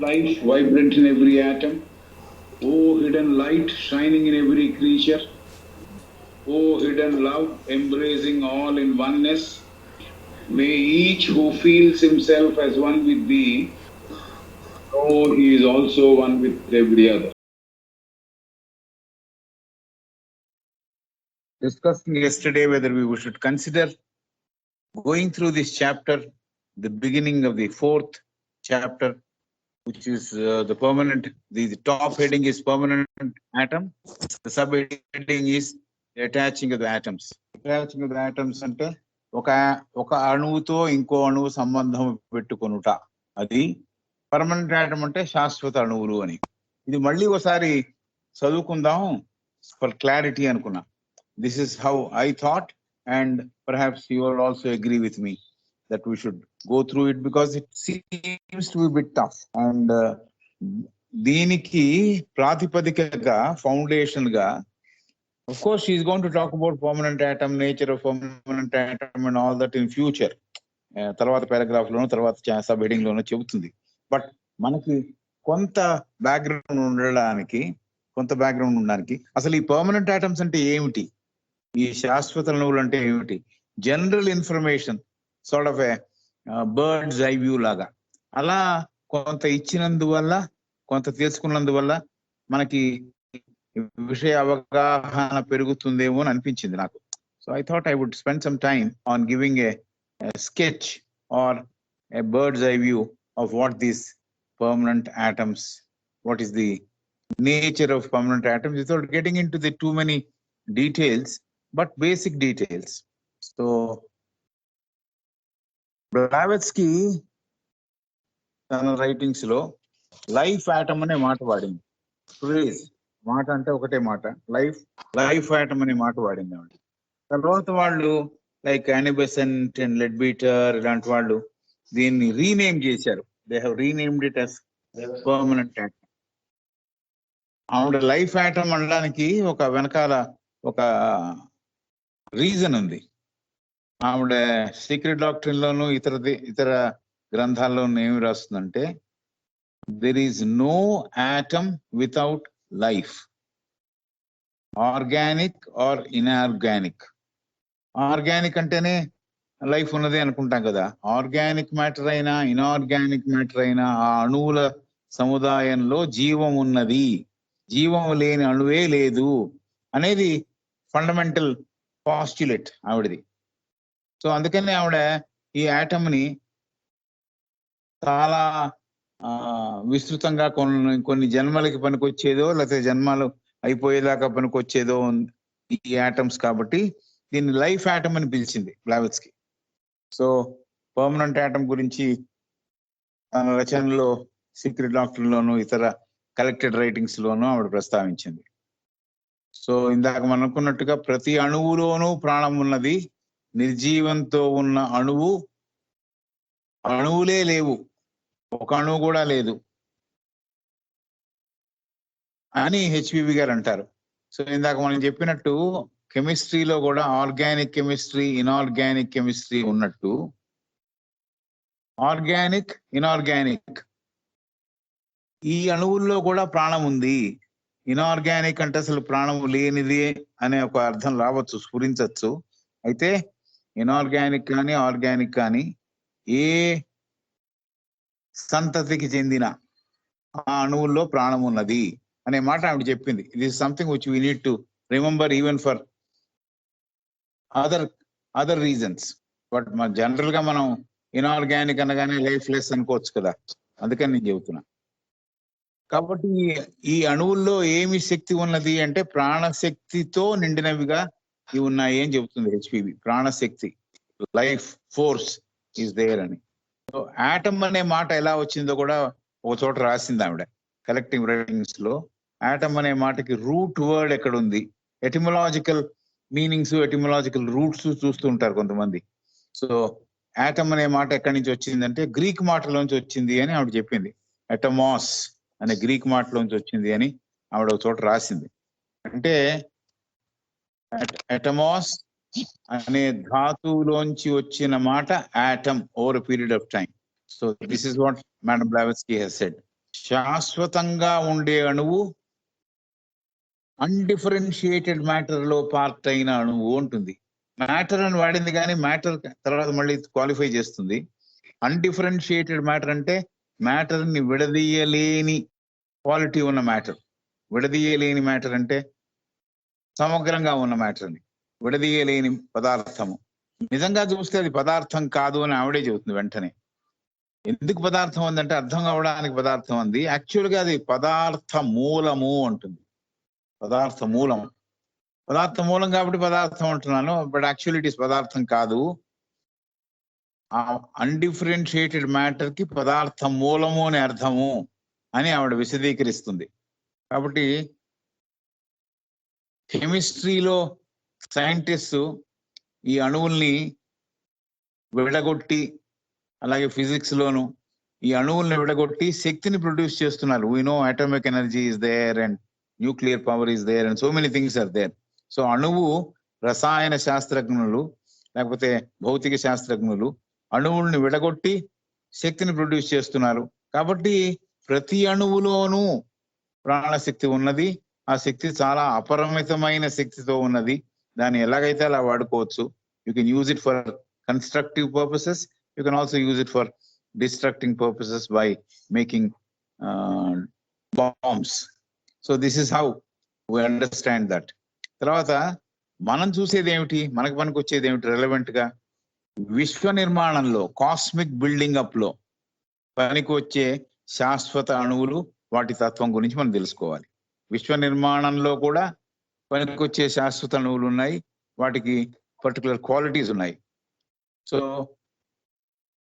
life vibrant in every atom. O hidden light shining in every creature. O hidden love embracing all in oneness. May each who feels himself as one with thee know he is also one with every other. Discussing yesterday whether we should consider going through this chapter, the beginning of the fourth chapter, which is the permanent, the top heading is permanent atom. The subheading is attaching of the atoms. Attaching of the atoms అంటే ఒక అణువుతో ఇంకో అణువు సంబంధం పెట్టుకొనుట, అది permanent atom అంటే శాశ్వత అణువులు అని. ఇది మళ్ళీ ఒకసారి చదువుకుందాం ఫర్ క్లారిటీ అనుకున్నా. This is how I thought, and perhaps you will also agree with me that we should go through it because it seems to be a bit tough. And దీనికి ప్రాతిపదికగా ఫౌండేషన్ గా, of course she is going to talk about permanent atom, nature of permanent atom and all that in future. తర్వాత paragraph లోనో తర్వాత sub heading లోనో చెబుతుంది. But మనకి కొంత బ్యాక్గ్రౌండ్ ఉండడానికి అసలు ఈ పర్మనెంట్ ఆటమ్స్ అంటే ఏమిటి, ఈ శాశ్వత అణువులు అంటే ఏమిటి, general information sort of A bird's eye view లాగా అలా కొంత ఇచ్చినందువల్ల, కొంత తెలుసుకున్నందువల్ల మనకి విషయ అవగాహన పెరుగుతుందేమో అని అనిపించింది నాకు. So I thought I would spend some time on giving a sketch or a bird's eye view of what these permanent atoms, what is the nature of permanent atoms, without getting into the too many details, but basic details. So Blavatsky తన writings లో life atom అనే మాట వాడింది. Please, మాట అంటే ఒకటే మాట, life atom అనే మాట వాడింది ఆవిడ. తర్వాత వాళ్ళు లైక్ యానిబెసెంట్ అండ్ లెడ్బీటర్ ఇలాంటి వాళ్ళు దీన్ని రీనేమ్ చేశారు. They have renamed it as permanent atom. ఆవిడ లైఫ్ ఆటమ్ అనడానికి ఒక వెనకాల ఒక రీజన్ ఉంది. ఆవిడ సీక్రెట్ డాక్ట్రిన్ లోను ఇతర గ్రంథాల్లోనూ ఏమి రాస్తుందంటే, there is no atom without life, organic or inorganic. Organic అంటేనే లైఫ్ ఉన్నది అనుకుంటాం కదా. ఆర్గానిక్ మ్యాటర్ అయినా ఇన్ఆర్గానిక్ మ్యాటర్ అయినా ఆ అణువుల సముదాయంలో జీవం ఉన్నది, జీవం లేని అణువే లేదు అనేది ఫండమెంటల్ పాస్ట్యులేట్ ఆవిడది. సో అందుకని ఆవిడ ఈ ఆటమ్ ని చాలా విస్తృతంగా కొన్ని జన్మలకి పనికొచ్చేదో లేకపోతే జన్మలు అయిపోయేదాకా పనికొచ్చేదో ఈ ఆటమ్స్, కాబట్టి దీన్ని లైఫ్ ఆటమ్ అని పిలిచింది బ్లావెట్స్కి. సో పర్మనెంట్ ఆటమ్ గురించి తన రచనలో సీక్రెట్ డాక్టర్ లోను ఇతర కలెక్టెడ్ రైటింగ్స్ లోను ఆవిడ ప్రస్తావించింది. సో ఇందాక మనం అనుకున్నట్టుగా ప్రతి అణువులోనూ ప్రాణం ఉన్నది, నిర్జీవంతో ఉన్న అణువులే లేవు, ఒక అణువు కూడా లేదు అని హెచ్పివి గారు అంటారు. సో ఇందాక మనం చెప్పినట్టు కెమిస్ట్రీలో కూడా ఆర్గానిక్ కెమిస్ట్రీ, ఇన్ఆర్గానిక్ కెమిస్ట్రీ ఉన్నట్టు ఆర్గానిక్, ఇన్ఆర్గానిక్ ఈ అణువుల్లో కూడా ప్రాణం ఉంది. ఇన్ఆర్గానిక్ అంటే అసలు ప్రాణం లేనిది అనే ఒక అర్థం రావచ్చు, స్ఫురించవచ్చు. అయితే ఇన్ఆర్గానిక్ కానీ ఆర్గానిక్ కానీ ఏ సంతతికి చెందిన ఆ అణువుల్లో ప్రాణం ఉన్నది అనే మాట ఆవిడ చెప్పింది. It is something which we need to remember even for other reasons. But general గా మనం ఇన్ఆర్గానిక్ అనగానే లైఫ్ లెస్ అనుకోవచ్చు కదా, అందుకని నేను చెబుతున్నా. కాబట్టి ఈ అణువుల్లో ఏమి శక్తి ఉన్నది అంటే ప్రాణశక్తితో నిండినవిగా ఇవి ఉన్నాయి అని చెబుతుంది హెచ్పివి. ప్రాణశక్తి, లైఫ్ ఫోర్స్ ఈస్ దేర్ అని. సో ఆటమ్ అనే మాట ఎలా వచ్చిందో కూడా ఒక చోట రాసింది ఆవిడ కలెక్టివ్ రైటింగ్స్ లో. ఆటమ్ అనే మాటకి రూట్ వర్డ్ ఎక్కడ ఉంది, ఎటిమలాజికల్ మీనింగ్స్, ఎటిమలాజికల్ రూట్స్ చూస్తూ ఉంటారు కొంతమంది. సో ఆటమ్ అనే మాట ఎక్కడి నుంచి వచ్చిందంటే గ్రీక్ మాటలోంచి వచ్చింది అని ఆవిడ చెప్పింది. ఎటమాస్ అనే గ్రీక్ మాటలోంచి వచ్చింది అని ఆవిడ ఒక చోట రాసింది. అంటే ఎటమాస్ అనే ధాతువులోంచి వచ్చిన మాట atom over period of time. So this is what madam Blavatsky has said. శాశ్వతంగా ఉండే అణువు, అన్డిఫరెన్షియేటెడ్ మ్యాటర్ లో పార్ట్ అయిన అణువు ఉంటుంది. మ్యాటర్ అని వాడింది కానీ మ్యాటర్ తర్వాత మళ్ళీ క్వాలిఫై చేస్తుంది. అన్డిఫరెన్షియేటెడ్ మ్యాటర్ అంటే మ్యాటర్ ని విడదీయలేని క్వాలిటీ ఉన్న మ్యాటర్. విడదీయలేని మ్యాటర్ అంటే సమగ్రంగా ఉన్న మ్యాటర్ ని విడదీయలేని పదార్థము. నిజంగా చూస్తే అది పదార్థం కాదు అని ఆవిడే చెబుతుంది వెంటనే. ఎందుకు పదార్థం ఉందంటే అర్థం కావడానికి పదార్థం ఉంది, యాక్చువల్ గా అది పదార్థ మూలము అంటుంది. పదార్థ మూలం, పదార్థ మూలం కాబట్టి పదార్థం అంటున్నాను, బట్ యాక్చువల్లీ ఇట్ ఇస్ పదార్థం కాదు. ఆ అన్డిఫరెన్షియేటెడ్ మ్యాటర్ కి పదార్థ మూలము అని అర్థము అని ఆవిడ విశదీకరిస్తుంది. కాబట్టి కెమిస్ట్రీలో సైంటిస్ట్ ఈ అణువుల్ని విడగొట్టి, అలాగే ఫిజిక్స్ లోను ఈ అణువుల్ని విడగొట్టి శక్తిని ప్రొడ్యూస్ చేస్తున్నారు. We know atomic energy is there and nuclear power is there and so many things are there. So అణువు రసాయన శాస్త్రజ్ఞులు లేకపోతే భౌతిక శాస్త్రజ్ఞులు అణువుల్ని విడగొట్టి శక్తిని ప్రొడ్యూస్ చేస్తున్నారు. కాబట్టి ప్రతి అణువులోనూ ప్రాణశక్తి ఉన్నది. ఆ శక్తి చాలా అపరిమితమైన శక్తితో ఉన్నది. దాన్ని ఎలాగైతే అలా వాడుకోవచ్చు. You can use it for constructive purposes, you can also use it for destructing purposes by making bombs. So this is how we understand that. తర్వాత మనం చూసేది ఏమిటి, మనకు పనికి వచ్చేది ఏమిటి రెలవెంట్ గా? విశ్వ నిర్మాణంలో, కాస్మిక్ బిల్డింగ్ అప్ లో పనికి వచ్చే శాశ్వత అణువులు, వాటి తత్వం గురించి మనం తెలుసుకోవాలి. విశ్వ నిర్మాణంలో కూడా పనికొచ్చే శాశ్వత అణువులు ఉన్నాయి, వాటికి పర్టికులర్ క్వాలిటీస్ ఉన్నాయి. సో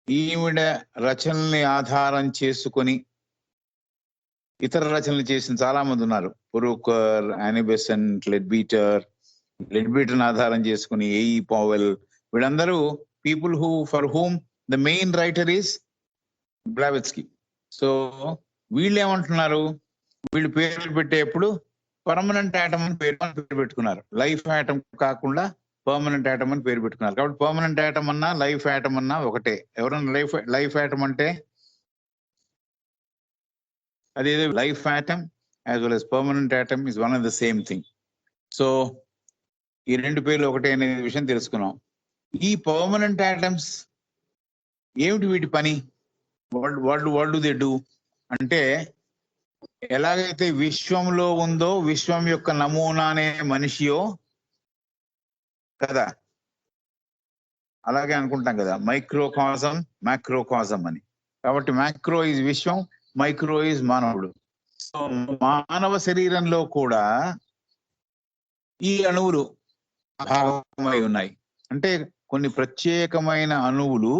ఈవిడ రచనల్ని ఆధారం చేసుకొని ఇతర రచనలు చేసిన చాలా మంది ఉన్నారు. పురూకర్, యానిబెసెంట్, లెడ్బీటర్ ఆధారం చేసుకుని ఏఈ పవెల్, వీళ్ళందరూ people who for whom the main writer is Blavatsky. So వీళ్ళు ఏమంటున్నారు, వీళ్ళు పేర్లు పెట్టేప్పుడు పర్మనెంట్ ఆటమ్ అని పేరు పెట్టుకున్నారు. లైఫ్ ఆటమ్ కాకుండా పర్మనెంట్ ఆటమ్ అని పేరు పెట్టుకున్నారు. కాబట్టి పర్మనెంట్ ఆటమ్ అన్నా లైఫ్ ఆటమ్ అన్నా ఒకటే. ఎవరన్నా లైఫ్ ఆటమ్ అంటే అదేదో life atom as well as permanent atom is one of the same thing. So ఈ రెండు పేర్లు ఒకటే అనే విషయం తెలుసుకున్నాం. ఈ పర్మనెంట్ ఆటమ్స్ ఏమిటి, వీటి పని? వాట్ డు దే డూ అంటే, ఎలాగైతే విశ్వంలో ఉందో విశ్వం యొక్క నమూనానే మనిషియో కదా, అలాగే అనుకుంటాం కదా, మైక్రోకాజం మ్యాక్రోకాజం అని. కాబట్టి macro is Vishwam, micro is మానవుడు. సో మానవ శరీరంలో కూడా ఈ అణువులు భాగమై ఉన్నాయి. అంటే కొన్ని ప్రత్యేకమైన అణువులు,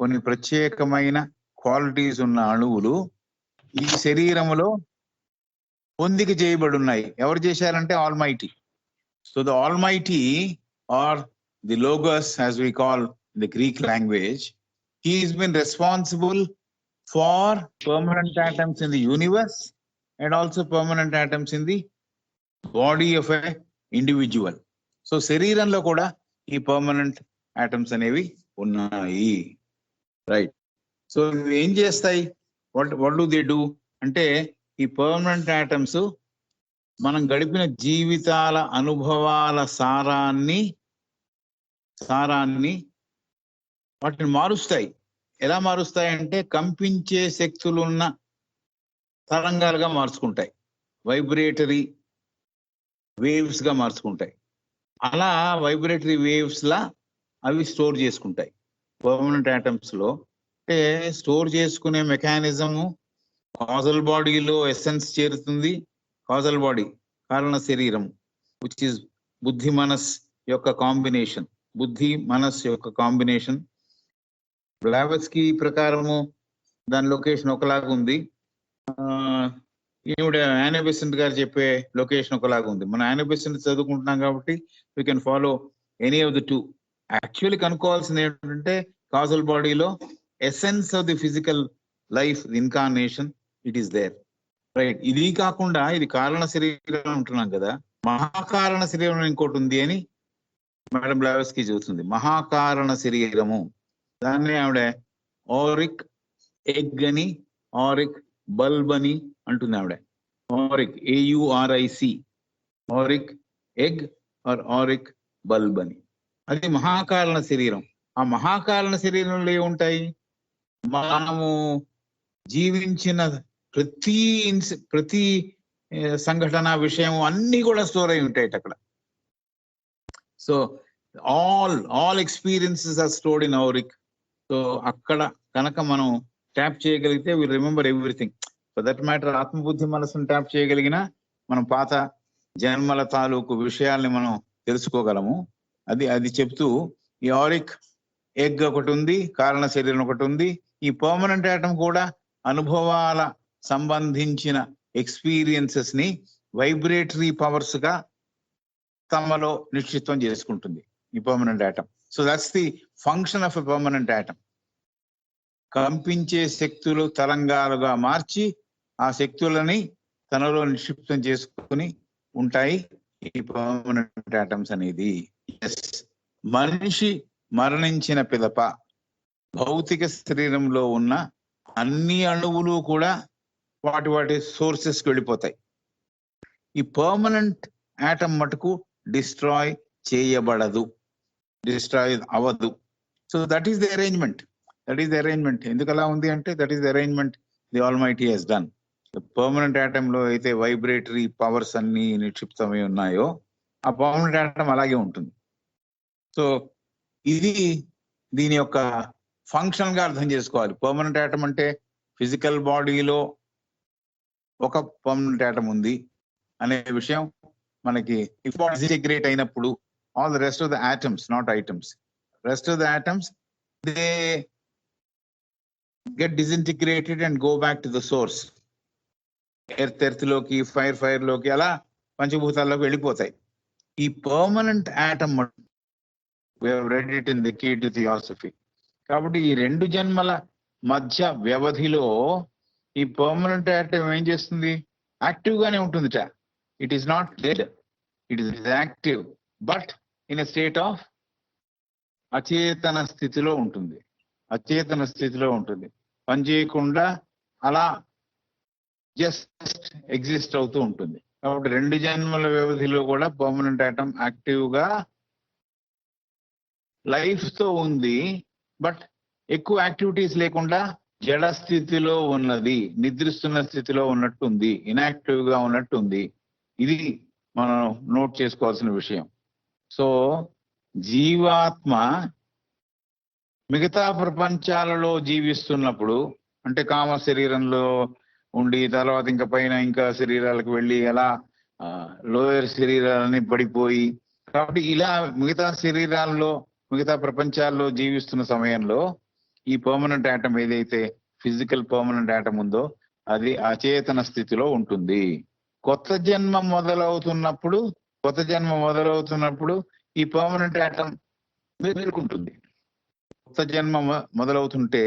కొన్ని ప్రత్యేకమైన క్వాలిటీస్ ఉన్న అణువులు ఈ శరీరంలో పొందిక చేయబడి ఉన్నాయి. ఎవరు చేశారంటే almighty. So the almighty or the logos as we call in the Greek language, he has been responsible for permanent atoms in the universe and also permanent atoms in the body of a individual. So శరీరంలో కూడా ఈ permanent atoms అనేవి ఉన్నాయి, right? So ఇవి ఏం చేస్తాయి, what do they do అంటే, ఈ పర్మనెంట్ ఆటమ్స్ మనం గడిపిన జీవితాల అనుభవాల సారాన్ని వాటిని మారుస్తాయి. ఎలా మారుస్తాయి అంటే, కంపించే శక్తులున్న తరంగాలుగా మార్చుకుంటాయి, వైబ్రేటరీ వేవ్స్ గా మార్చుకుంటాయి. అలా వైబ్రేటరీ వేవ్స్ లా అవి స్టోర్ చేసుకుంటాయి పర్మనెంట్ ఆటమ్స్ లో. అంటే స్టోర్ చేసుకునే మెకానిజము కాజల్ బాడీలో ఎసెన్స్ చేరుతుంది. కాజల్ బాడీ కారణ శరీరం, విచ్ ఇస్ బుద్ధి మనస్ యొక్క కాంబినేషన్. బుద్ధి మనస్ యొక్క కాంబినేషన్. బ్లావెట్స్కీ ప్రకారము దాని లొకేషన్ ఒకలాగా ఉంది, ఈవిడ యానిబెసెంట్ గారు చెప్పే లొకేషన్ ఒకలాగా ఉంది. మనం యానిబెసెంట్ చదువుకుంటున్నాం కాబట్టి we can follow any of the two. Actually కనుక్కోవాల్సింది ఏంటంటే, కాజల్ బాడీలో essence of the physical life incarnation it is there, right? ఇది కాకుండా ఇది కారణ శరీరం ఉంటున్నాం కదా, మహాకారణ శరీరం ఇంకోటి ఉంది అని మేడం బ్లావెట్స్కీ చెబుతుంది. మహాకారణ శరీరము, దాన్ని ఆవిడ ఆరిక్ ఎగ్ అని, ఆరిక్ బల్బ్ అని అంటుంది ఆవిడ. Auric, AURIC, auric egg or auric bulb అని. అది మహాకారణ శరీరం. ఆ మహాకారణ శరీరంలో ఏముంటాయి? మనము జీవించిన ప్రతి సంఘటన, విషయం అన్ని కూడా స్టోర్ అయి ఉంటాయి అక్కడ. So all experiences are stored in auric. సో అక్కడ కనుక మనం ట్యాప్ చేయగలిగితే will remember everything. For that matter ఆత్మబుద్ధి మనసును ట్యాప్ చేయగలిగిన మనం పాత జన్మల తాలూకు విషయాల్ని మనం తెలుసుకోగలము. అది చెప్తూ ఈ ఆరిక్ ఎగ్ ఒకటి ఉంది, కారణ శరీరం ఒకటి ఉంది. ఈ పర్మనెంట్ ఆటం కూడా అనుభవాల సంబంధించిన ఎక్స్పీరియన్సెస్ ని వైబ్రేటరీ పవర్స్ గా తమలో నిశ్చిత్వం చేసుకుంటుంది ఈ permanent atom. So that's the function of a permanent atom. కంపించే శక్తులు తరంగాలుగా మార్చి ఆ శక్తులని తనలో నిక్షిప్తం చేసుకుని ఉంటాయి ఈ పర్మనెంట్ ఆటమ్స్ అనేది. మనిషి మరణించిన పిదప భౌతిక శరీరంలో ఉన్న అన్ని అణువులు కూడా వాటి సోర్సెస్కి వెళ్ళిపోతాయి. ఈ పర్మనెంట్ ఆటం మటుకు డిస్ట్రాయ్ చేయబడదు, డిస్ట్రాయ్ అవ్వదు. So that is the arrangement. ఎందుకు అలా ఉంది అంటే that is the arrangement the almighty has done. Permanent atom లో అయితే వైబ్రేటరీ పవర్స్ అన్ని నిక్షిప్తమై ఉన్నాయో ఆ పర్మనెంట్ ఆటమ్ అలాగే ఉంటుంది. సో ఇది దీని యొక్క ఫంక్షన్ గా అర్థం చేసుకోవాలి. పర్మనెంట్ ఆటమ్ అంటే ఫిజికల్ బాడీలో ఒక పర్మనెంట్ ఆటమ్ ఉంది అనే విషయం మనకి ఇంటిగ్రేట్ అయినప్పుడు all the rest of the atoms, not items, rest of the atoms they get disintegrated and go back to the source. Earth లోకి, ఫైర్ లోకి, అలా పంచభూతాల్లోకి వెళ్ళిపోతాయి. ఈ permanent atom we have read it in the key to theosophy. కాబట్టి ఈ రెండు జన్మల మధ్య వ్యవధిలో ఈ పర్మనెంట్ ఆటమ్ ఏం చేస్తుంది? యాక్టివ్ గానే ఉంటుందిట. It is not dead, it is active, but in a state of అచేతన స్థితిలో ఉంటుంది. పని చేయకుండా అలా జస్ట్ ఎగ్జిస్ట్ అవుతూ ఉంటుంది. కాబట్టి రెండు జన్మల వ్యవధిలో కూడా పర్మనెంట్ ఆటమ్ యాక్టివ్ గా లైఫ్ తో ఉంది, బట్ ఎక్కువ యాక్టివిటీస్ లేకుండా జడ స్థితిలో ఉన్నది, నిద్రిస్తున్న స్థితిలో ఉన్నట్టుంది, ఇన్యాక్టివ్ గా ఉన్నట్టుంది. ఇది మనం నోట్ చేసుకోవాల్సిన విషయం. సో జీవాత్మ మిగతా ప్రపంచాలలో జీవిస్తున్నప్పుడు, అంటే కామ శరీరంలో ఉండి తర్వాత ఇంకా పైన ఇంకా శరీరాలకు వెళ్ళి అలా లోయర్ శరీరాలని పడిపోయి, కాబట్టి ఇలా మిగతా ప్రపంచాల్లో జీవిస్తున్న సమయంలో ఈ పర్మనెంట్ ఆటమ్ ఏదైతే ఫిజికల్ పర్మనెంట్ ఆటమ్ ఉందో అది అచేతన స్థితిలో ఉంటుంది. కొత్త జన్మ మొదలవుతున్నప్పుడు ఈ పర్మనెంట్ ఆటమ్ మేలుకుంటుంది. కొత్త జన్మ మొదలవుతుంటే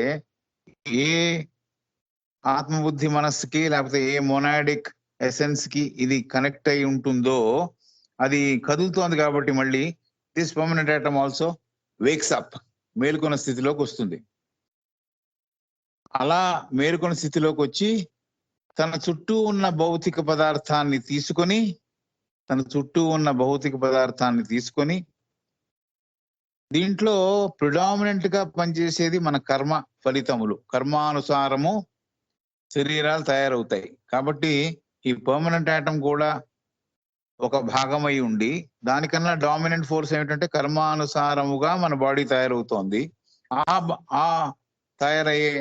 ఏ ఆత్మబుద్ధి మనస్సుకి లేకపోతే ఏ మొనాడిక్ ఎసెన్స్ కి ఇది కనెక్ట్ అయి ఉంటుందో అది కదులుతోంది. కాబట్టి మళ్ళీ this permanent atom also wakes up, మేలుకొన్న స్థితిలోకి వస్తుంది. అలా మేలుకొన్న స్థితిలోకి వచ్చి తన చుట్టూ ఉన్న భౌతిక పదార్థాన్ని తీసుకొని దీంట్లో ప్రిడామినెంట్ గా పనిచేసేది మన కర్మ ఫలితములు. కర్మానుసారము శరీరాలు తయారవుతాయి. కాబట్టి ఈ పర్మనెంట్ ఆటమ్ కూడా ఒక భాగమై ఉండి దానికన్నా డామినెంట్ ఫోర్స్ ఏమిటంటే కర్మానుసారముగా మన బాడీ తయారవుతోంది. ఆ తయారయ్యే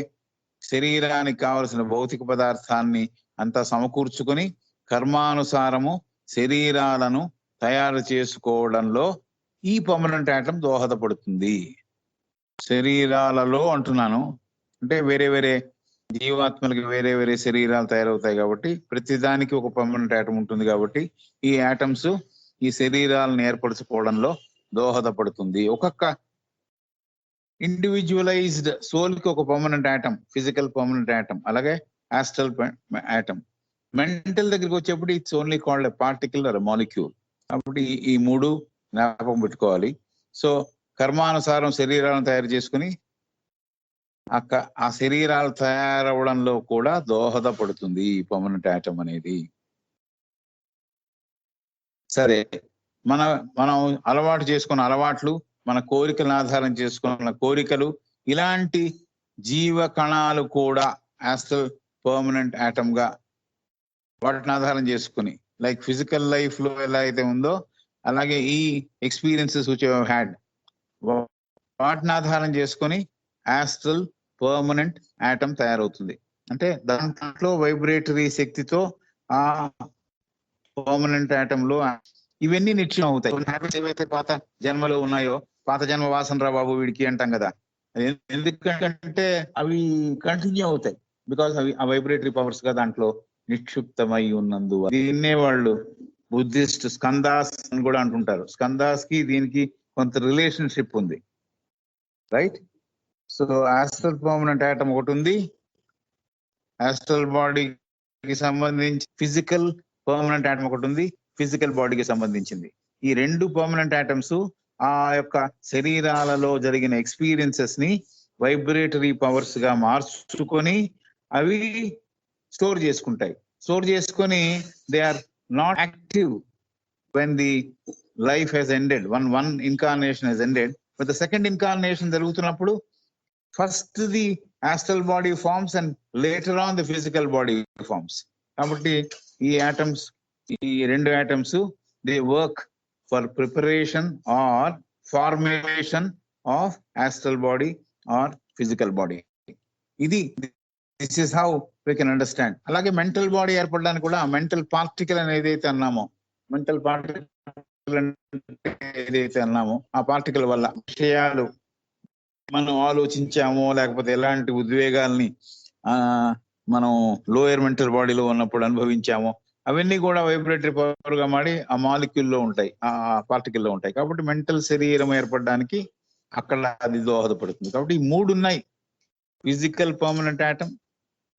శరీరానికి కావలసిన భౌతిక పదార్థాన్ని అంతా సమకూర్చుకొని కర్మానుసారము శరీరాలను తయారు చేసుకోవడంలో ఈ పర్మనెంట్ ఆటమ్ దోహదపడుతుంది. శరీరాలలో అంటున్నాను అంటే వేరే జీవాత్మలకి వేరే శరీరాలు తయారవుతాయి కాబట్టి ప్రతిదానికి ఒక పర్మనెంట్ ఆటమ్ ఉంటుంది. కాబట్టి ఈ ఆటమ్స్ ఈ శరీరాలను ఏర్పరచుకోవడంలో దోహదపడుతుంది. ఒక్కొక్క ఇండివిజువలైజ్డ్ సోల్ కి ఒక permanent atom, physical permanent atom, అలాగే ఆస్ట్రల్ ఆటమ్. మెంటల్ దగ్గరికి వచ్చేప్పుడు it's only called a particle or molecule. కాబట్టి ఈ మూడు జ్ఞాపకం పెట్టుకోవాలి. సో కర్మానుసారం శరీరాలను తయారు చేసుకుని ఆ శరీరాలు తయారవడంలో కూడా దోహదపడుతుంది ఈ పర్మనెంట్ ఆటం అనేది. సరే, మనం అలవాటు చేసుకున్న అలవాట్లు, మన కోరికలను ఆధారం చేసుకున్న కోరికలు, ఇలాంటి జీవ కణాలు కూడా యాస్ట్రల్ పర్మనెంట్ ఆటమ్ గా వాటిని ఆధారం చేసుకుని, లైక్ ఫిజికల్ లైఫ్ లో ఎలా అయితే ఉందో అలాగే ఈ ఎక్స్పీరియన్సెస్ విచ్ హావ్ హ్యాడ్, వాటిని ఆధారం చేసుకొని యాస్ట్రల్ పర్మనెంట్ ఆటమ్ తయారవుతుంది. అంటే దాంట్లో వైబ్రేటరీ శక్తితో ఆ పర్మనెంట్ ఆటమ్ లో ఇవన్నీ నిత్యం అవుతాయి. కొన్ని హ్యాబిట్స్ ఏవైతే పాత జన్మలో ఉన్నాయో, పాత జన్మ వాసన రా బాబు వీడికి అంటాం కదా, ఎందుకంటే అవి కంటిన్యూ అవుతాయి. బికాస్ అవి ఆ వైబ్రేటరీ పవర్స్ గా దాంట్లో నిక్షిప్తమై ఉన్నందు. దీన్నే వాళ్ళు బుద్ధిస్ట్ స్కందాస్ అని కూడా అంటుంటారు. స్కందాస్ కి దీనికి కొంత రిలేషన్షిప్ ఉంది, right? So astral permanent atom ఒకటి ఉంది, యాస్ట్రల్ బాడీకి సంబంధించి ఫిజికల్ పర్మనెంట్ ఆటమ్ ఒకటి ఉంది, ఫిజికల్ బాడీకి సంబంధించింది. ఈ రెండు పర్మనెంట్ ఆటమ్స్ ఆ యొక్క శరీరాలలో జరిగిన ఎక్స్పీరియన్సెస్ ని వైబ్రేటరీ పవర్స్ గా మార్చుకొని అవి స్టోర్ చేసుకుంటాయి. స్టోర్ చేసుకొని they are not active when the life has ended, one incarnation has ended. But the second incarnation జరుగుతున్నప్పుడు first the astral body forms and later on the physical body forms. కాబట్టి ఈ atoms, ఈ రెండు atoms, they work for preparation or formation of astral body or physical body. ఇది this is how we can understand. అలాగే mental body ఏర్పడడానికి కూడా mental particle అని ఏదైతే అన్నామో, మెంటల్ పార్టికల్ ఏదైతే అన్నామో ఆ పార్టికల్ వల్ల విషయాలు మనం ఆలోచించామో, లేకపోతే ఎలాంటి ఉద్వేగాల్ని మనం లోయర్ మెంటల్ బాడీలో ఉన్నప్పుడు అనుభవించామో, అవన్నీ కూడా వైబ్రేటరీ పవర్ గా మాడి ఆ మాలిక్యూల్ లో ఉంటాయి, ఆ పార్టికల్ లో ఉంటాయి. కాబట్టి మెంటల్ శరీరం ఏర్పడడానికి అక్కడ అది దోహదపడుతుంది. కాబట్టి ఈ మూడు ఉన్నాయి: physical permanent atom,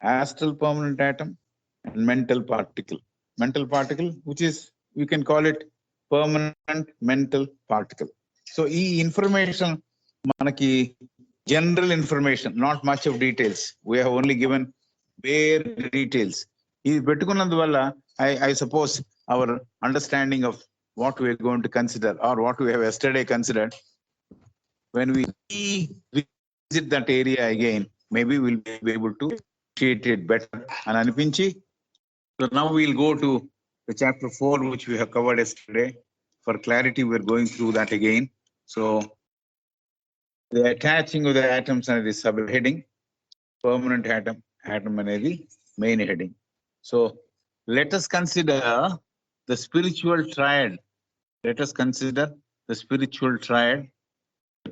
astral permanent atom and mental particle. Mental particle which is, you can call it permanent mental particle. So ఈ ఇన్ఫర్మేషన్ మనకి general information, not much of details. We have only given where details. ఇది పెట్టుకున్నందువల్ల I suppose our understanding of what we are going to consider or what we have yesterday considered, when we visit that area again, maybe we'll be able to appreciate it better and anipinchi. So now we'll go to the chapter 4, which we have covered yesterday. For clarity, we're going through that again. So the attaching of the atoms and the subheading, permanent atom and the main heading. So let us consider the spiritual triad. Let us consider the spiritual triad,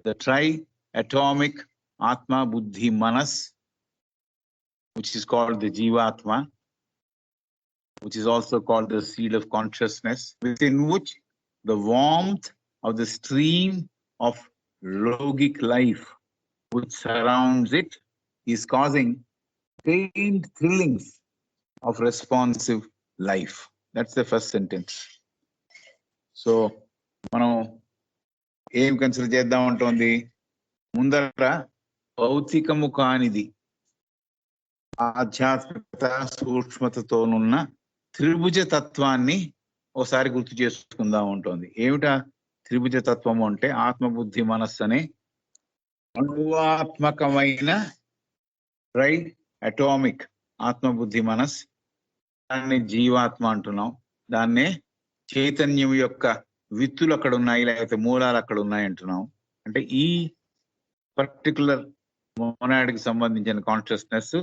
the tri-atomic Atma, Buddhi, Manas, which is called the Jivatma, which is also called the seed of consciousness, within which the warmth of the stream of logic life which surrounds it is causing faint thrillings of responsive life. That's the first sentence. So మనం ఏం consider చేద్దాం అంటోంది? ముందర భౌతికము కానిది ఆధ్యాత్మికత సూక్ష్మతతోనున్న త్రిభుజ తత్వాన్ని ఒకసారి గుర్తు చేసుకుందాం ఉంటుంది. ఏమిటా త్రిభుజ తత్వము అంటే? ఆత్మబుద్ధి మనస్సు అనే అణువాత్మకమైన ట్రై అటామిక్ ఆత్మబుద్ధి మనస్, దాన్ని జీవాత్మ అంటున్నాం. దాన్నే చైతన్యం యొక్క విత్తులు అక్కడ ఉన్నాయి, లేకపోతే మూలాలు అక్కడ ఉన్నాయి అంటున్నాం. అంటే ఈ పర్టికులర్ మోనాడికి సంబంధించిన కాన్షియస్నెస్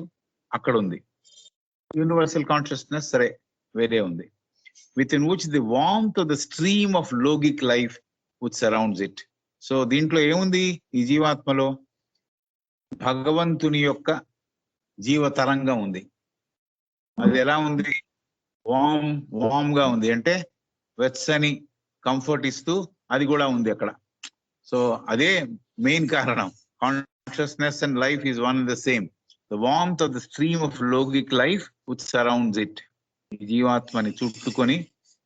అక్కడ ఉంది. యూనివర్సల్ కాన్షియస్నెస్ సరే వేరే ఉంది. within which the warmth of the stream of logic life which surrounds it. So దీంట్లో ఏముంది? ఈ జీవాత్మలో భగవంతుని యొక్క జీవ తరంగం ఉంది. అది ఎలా ఉంది? వామ్ గా ఉంది, అంటే వెచ్చని కంఫర్ట్ ఇస్తూ అది కూడా ఉంది అక్కడ. సో అదే మెయిన్ కారణం. Consciousness and life is one and the same. The warmth of the stream of logic life which surrounds it. జీవాత్మని చుట్టుకొని,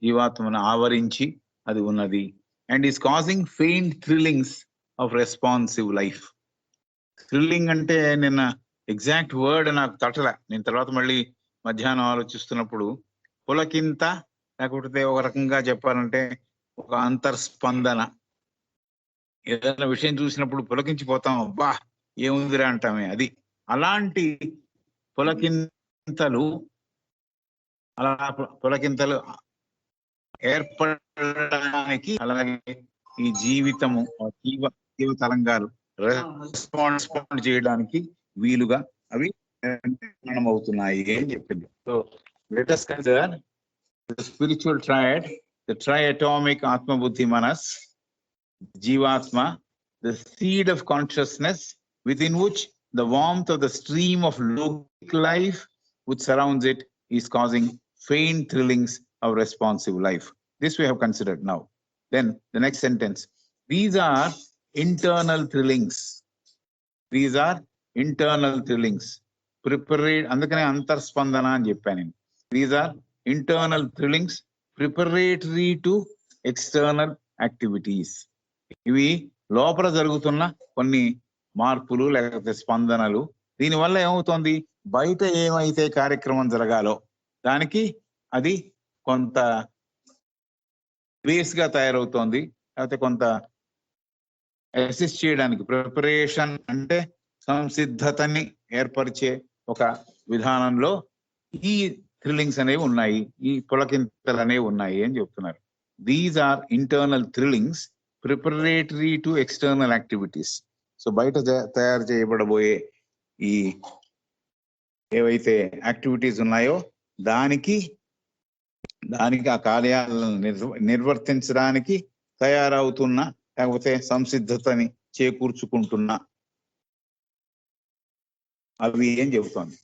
జీవాత్మను ఆవరించి అది ఉన్నది. And is causing faint thrillings of responsive life. Thrilling అంటే నిన్న ఎగ్జాక్ట్ వర్డ్ నాకు తట్టల. నేను తర్వాత మళ్ళీ మధ్యాహ్నం ఆలోచిస్తున్నప్పుడు పులకింత, లేకపోతే ఒక రకంగా చెప్పాలంటే ఒక అంతర్స్పందన. ఏదైనా విషయం చూసినప్పుడు పులకించిపోతాం, అబ్బా ఏముందిరా అంటామే, అది అలాంటి పులకింతలు, అలా పులకింతలు ఏర్పడడానికి, అలాగే ఈ జీవితము జీవ తరంగాలు రెస్పాండ్ చేయడానికి వీలుగా అవి నిర్మాణం అవుతున్నాయి అని చెప్పింది. So let us consider the spiritual triad, the triatomic Atma Buddhi Manas, Jivatma, the seed of consciousness within which the warmth of the stream of logic life which surrounds it is causing faint thrillings of responsive life. This we have considered now. Then the next sentence. These are internal thrillings. These are internal thrillings. Preparate, అందుకనే అంతర్స్పందన అని చెప్పాను నేను. These are internal thrillings preparatory to external activities. ఇవి లోపల జరుగుతున్న కొన్ని మార్పులు లేకపోతే స్పందనలు. దీనివల్ల ఏమవుతుంది, బయట ఏమైతే కార్యక్రమం జరగాలో దానికి అది కొంత బేస్ గా తయారవుతోంది, లేకపోతే కొంత అసిస్ట్ చేయడానికి. ప్రిపరేషన్ అంటే సంసిద్ధతని ఏర్పరిచే ఒక విధానంలో ఈ థ్రిల్లింగ్స్ అనేవి ఉన్నాయి, ఈ పులకింతలు అనేవి ఉన్నాయి అని చెప్తున్నారు. These are internal thrillings preparatory to external activities. So బయట తయారు చేయబడబోయే ఈ ఏవైతే యాక్టివిటీస్ ఉన్నాయో దానికి ఆ కార్యాలను నిర్వర్తించడానికి తయారవుతున్న, లేకపోతే సంసిద్ధతని చేకూర్చుకుంటున్న అవి ఏం చెబుతోంది.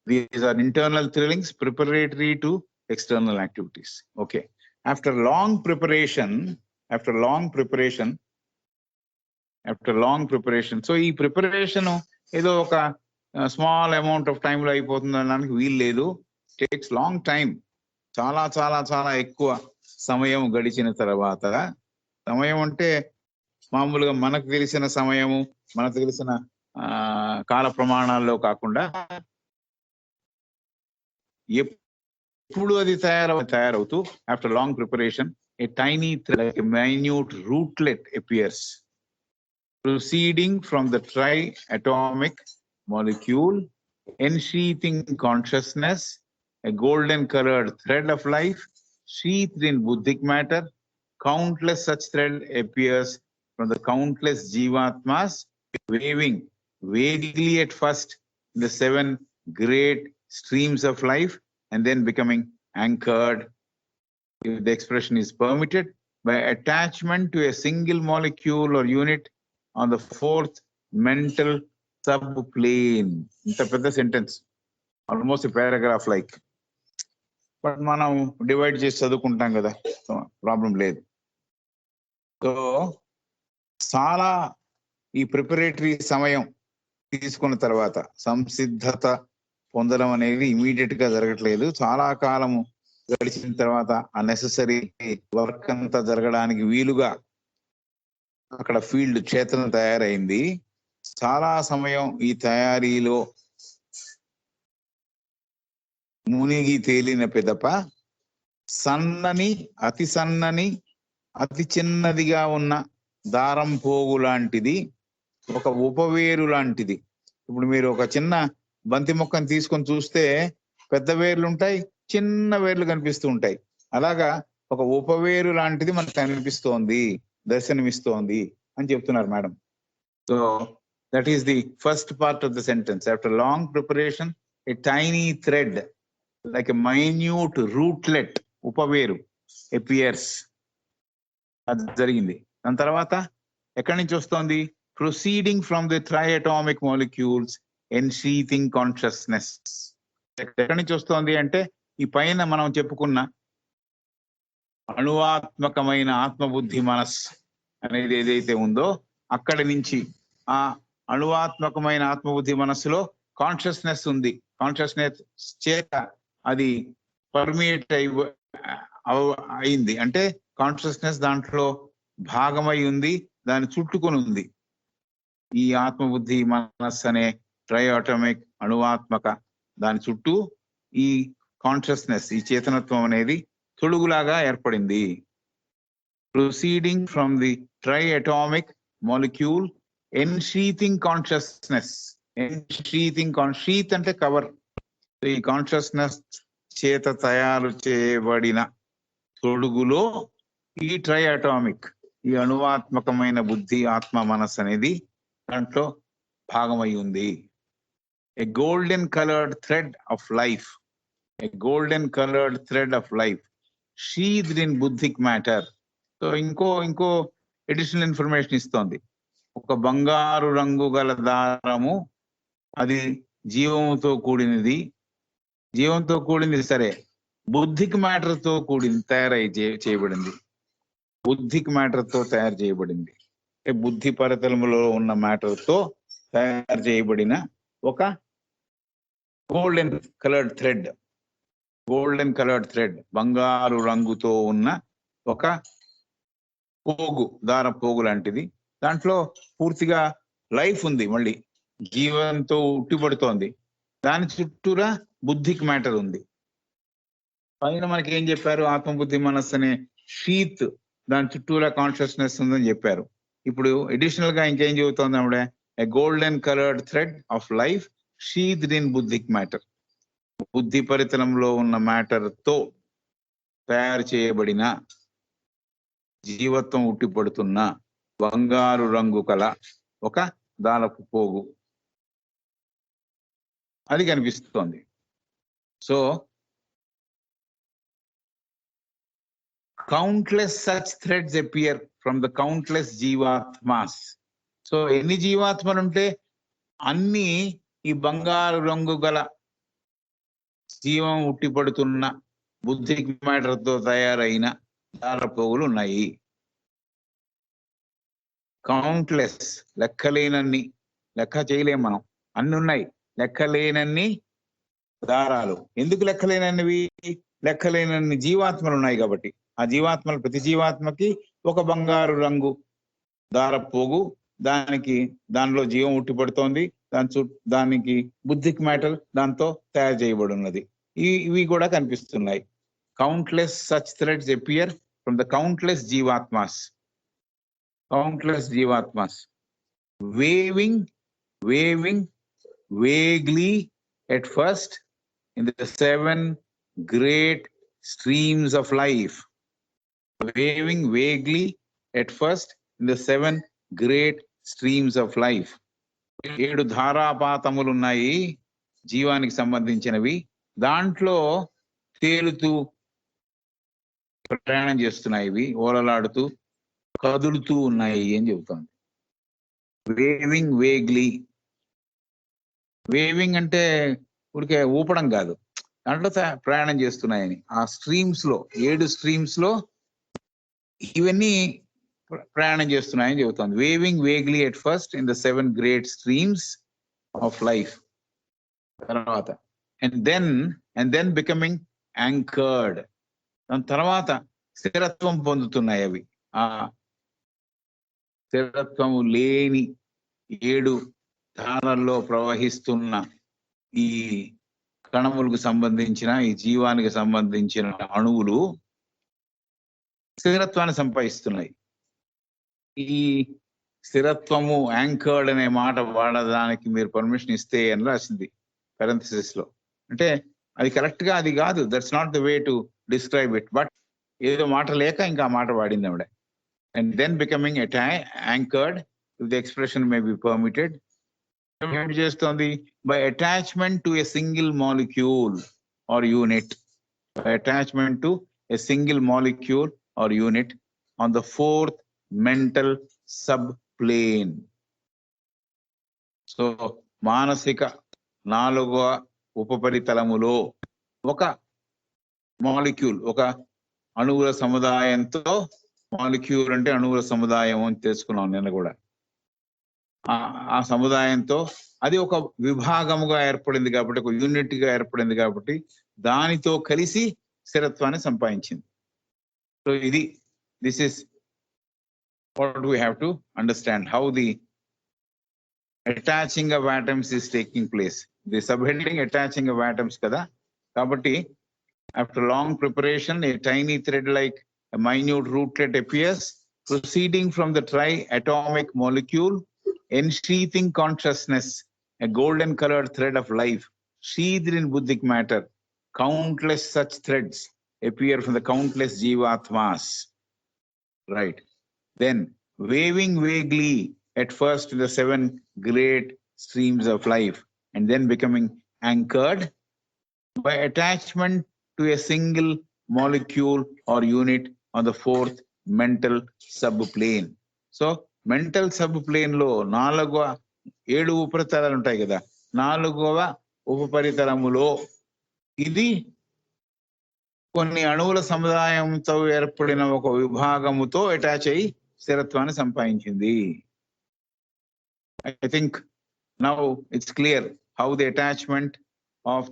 These are internal thrillings preparatory to external activities. Okay. After long preparation, so ఈ ప్రిపరేషన్ ఏదో ఒక స్మాల్ అమౌంట్ ఆఫ్ టైంలో అయిపోతుంది అనడానికి వీలు లేదు. Takes long time. చాలా చాలా చాలా ఎక్కువ సమయం గడిచిన తర్వాత, సమయం అంటే మామూలుగా మనకు తెలిసిన సమయము, మనకు తెలిసిన కాల ప్రమాణాల్లో కాకుండా ఎప్పుడు అది తయారవుతూ after long preparation a tiny like a minute rootlet appears proceeding from the triatomic molecule, ensheathing consciousness, a golden colored thread of life sheathed in buddhic matter. Countless such thread appears from the countless jivatmas, waving vaguely at first in the 7 great streams of life and then becoming anchored, if the expression is permitted, by attachment to a single molecule or unit on the 4th mental subplane. Inta pedda sentence, almost a paragraph like. But మనం divide చేసి చదువుకుంటాం కదా, problem లేదు. So చాలా ఈ preparatory సమయం తీసుకున్న తర్వాత సంసిద్ధత పొందడం అనేది ఇమీడియట్ గా జరగట్లేదు. చాలా కాలము గడిచిన తర్వాత ఆ నెసెసరీ వర్క్ అంతా జరగడానికి వీలుగా అక్కడ ఫీల్డ్ క్షేత్రం తయారైంది. చాలా సమయం ఈ తయారీలో మునిగి తేలిన పిదప అతి సన్నని అతి చిన్నదిగా ఉన్న దారం పోగు లాంటిది, ఒక ఉపవేరు లాంటిది. ఇప్పుడు మీరు ఒక చిన్న బంతి మొక్కను తీసుకొని చూస్తే పెద్ద వేర్లు ఉంటాయి, చిన్న వేర్లు కనిపిస్తూ ఉంటాయి. అలాగా ఒక ఉపవేరు లాంటిది మనకు కనిపిస్తోంది, దర్శనమిస్తోంది అని చెప్తున్నారు madam. So that is the first part of the sentence. After long preparation a tiny thread like a minute rootlet, ఉపవేరు అపియర్స్. అది జరిగింది. దాని తర్వాత ఎక్కడి నుంచి వస్తోంది? Proceeding from the triatomic molecules ensheathing consciousness. ఎక్కడి నుంచి వస్తోంది అంటే ఈ పైన మనం చెప్పుకున్న అణువాత్మకమైన ఆత్మబుద్ధి మనస్ అనేది ఏదైతే ఉందో అక్కడి నుంచి, ఆ అణువాత్మకమైన ఆత్మబుద్ధి మనస్సులో కాన్షియస్నెస్ ఉంది. కాన్షియస్నెస్ చేత అది పర్మియేట్ అయింది, అంటే కాన్షియస్నెస్ దాంట్లో భాగమై ఉంది, దాన్ని చుట్టుకొని ఉంది. ఈ ఆత్మబుద్ధి మనస్సు అనే ట్రైఆటమిక్ అణువాత్మక దాని చుట్టూ ఈ కాన్షియస్నెస్, ఈ చేతనత్వం అనేది తొడుగులాగా ఏర్పడింది. Proceeding from the triatomic molecule ensheathing consciousness. Sheath అంటే కవర్. ఈ కాన్షియస్నెస్ చేత తయారు చేయబడిన తొడుగులో ఈ ట్రైఅటామిక్, ఈ అణువాత్మకమైన బుద్ధి, ఆత్మ, మనస్సు అనేది దాంట్లో భాగమై ఉంది. A golden colored thread of life, a golden colored thread of life sheathed in buddhic matter. So ఇంకో అడిషనల్ ఇన్ఫర్మేషన్ ఇస్తోంది. ఒక బంగారు రంగు గల దారము, అది జీవంతో కూడినది. జీవంతో కూడింది సరే, బుద్ధిక్ మ్యాటర్ తో కూడింది, చేయబడింది. బుద్ధిక్ మ్యాటర్ తో తయారు చేయబడింది. బుద్ధి పరితలములో ఉన్న మ్యాటర్ తో తయారు చేయబడిన ఒక golden coloured thread, golden coloured thread, బంగారు రంగుతో ఉన్న ఒక పోగు, దార పోగు లాంటిది. దాంట్లో పూర్తిగా లైఫ్ ఉంది, మళ్ళీ జీవంతో ఉట్టిపడుతోంది. దాని చుట్టూరా బుద్ధిక్ మ్యాటర్ ఉంది. పైన మనకి ఏం చెప్పారు? ఆత్మబుద్ధి మనస్సు అనే షీత్, దాని చుట్టూరా కాన్షియస్నెస్ ఉందని చెప్పారు. ఇప్పుడు అడిషనల్ గా ఇంకేం చెబుతోంది ఆవిడ? A golden coloured thread of life sheathed in buddhic matter. బుద్ధి పరితలంలో ఉన్న మ్యాటర్ తో తయారు చేయబడిన, జీవత్వం ఉట్టిపడుతున్న బంగారు రంగు కల ఒక దారపు పోగు, అది కనిపిస్తోంది. So countless such threads appear from the countless జీవాత్మాస్. సో ఎన్ని జీవాత్మలు ఉంటే అన్ని ఈ బంగారు రంగు గల జీవం ఉట్టిపడుతున్న బుద్ధిక్ మ్యాటర్ తో తయారైన దారపోగులు ఉన్నాయి. కౌంట్లెస్, లెక్కలేనన్ని, లెక్క చేయలేం మనం, అన్ని ఉన్నాయి. లెక్కలేనన్ని దారాలు. ఎందుకు లెక్కలేనన్నివి? లెక్కలేనన్ని జీవాత్మలు ఉన్నాయి కాబట్టి. ఆ జీవాత్మలు, ప్రతి జీవాత్మకి ఒక బంగారు రంగు దారపోగు, దానిలో జీవం ఉట్టిపడుతోంది. దానికి బుద్ధిక్ మ్యాటర్ దాంతో తయారు చేయబడి ఉన్నది. ఇవి కూడా కనిపిస్తున్నాయి. Countless such threads appear from the countless జీవాత్మాస్. కౌంట్లెస్ జీవాత్మాస్ waving vaguely at first in the 7 great streams of life. Waving vaguely at first in the 7 great streams of life. 7 ధారాపాతములు ఉన్నాయి జీవానికి సంబంధించినవి. దాంట్లో తేలుతూ ప్రయాణం చేస్తున్నాయి, ఇవి ఓలలాడుతూ కదులుతూ ఉన్నాయి అని చెబుతోంది. Weaving vaguely. వేవింగ్ అంటే ఊరికే ఊపడం కాదు, దాంట్లో ప్రయాణం చేస్తున్నాయని. ఆ స్ట్రీమ్స్ లో, 7 స్ట్రీమ్స్ లో ఇవన్నీ ప్రయాణం చేస్తున్నాయని చెబుతోంది. Weaving vaguely at first in the 7 great streams of life. తర్వాత అండ్ దెన్ బికమింగ్ యాంకర్డ్. దాని తర్వాత స్థిరత్వం పొందుతున్నాయి అవి. ఆ స్థిరత్వము లేని 7 ధారల్లో ప్రవహిస్తున్న ఈ కణములకు సంబంధించిన, ఈ జీవానికి సంబంధించిన అణువులు స్థిరత్వాన్ని సంపాదిస్తున్నాయి. ఈ స్థిరత్వము, యాంకర్డ్ అనే మాట వాడడానికి మీరు పర్మిషన్ ఇస్తే అని రాసింది parenthesis లో. అంటే అది కరెక్ట్ గా అది కాదు, that's not the way to describe it. But ఏదో మాట లేక ఇంకా మాట వాడింది ఆవిడ. And then becoming anchored, if the expression may be permitted. ఏం చేస్తోంది? By attachment to a single molecule or unit. By attachment to a single molecule or unit on the 4th mental sub plane. So మానసిక 4వ ఉపపరితలములో ఒక molecule, ఒక అణువుల సముదాయంతో, molecule అంటే అణువుల సముదాయం అని తెలుసుకున్నాం నిన్న కూడా. ఆ సముదాయంతో అది ఒక విభాగముగా ఏర్పడింది కాబట్టి, ఒక యూనిట్ గా ఏర్పడింది కాబట్టి దానితో కలిసి స్థిరత్వాన్ని సంపాదించింది. So this is what we have to understand, how the attaching of atoms is taking place. The subheading attaching of atoms kada. Kabatti, after long preparation, a tiny thread like a minute rootlet appears, proceeding from the triatomic molecule, ensheathing consciousness, a golden colored thread of life, sheathed in Buddhic matter. Countless such threads appear from the countless Jivatmas. Right. Then, waving vaguely at first to the 7 great streams of life, and then becoming anchored by attachment to a single molecule or unit on the 4th mental subplane. So, mental subplane lo 7 ఉపరితలాలు ఉంటాయి కదా, 4వ ఉపరితలములో ఇది కొన్ని అణువుల సముదాయంతో ఏర్పడిన ఒక విభాగముతో attach అయి స్థిరత్వాన్ని సంపాదించింది. I think now it's clear how the attachment of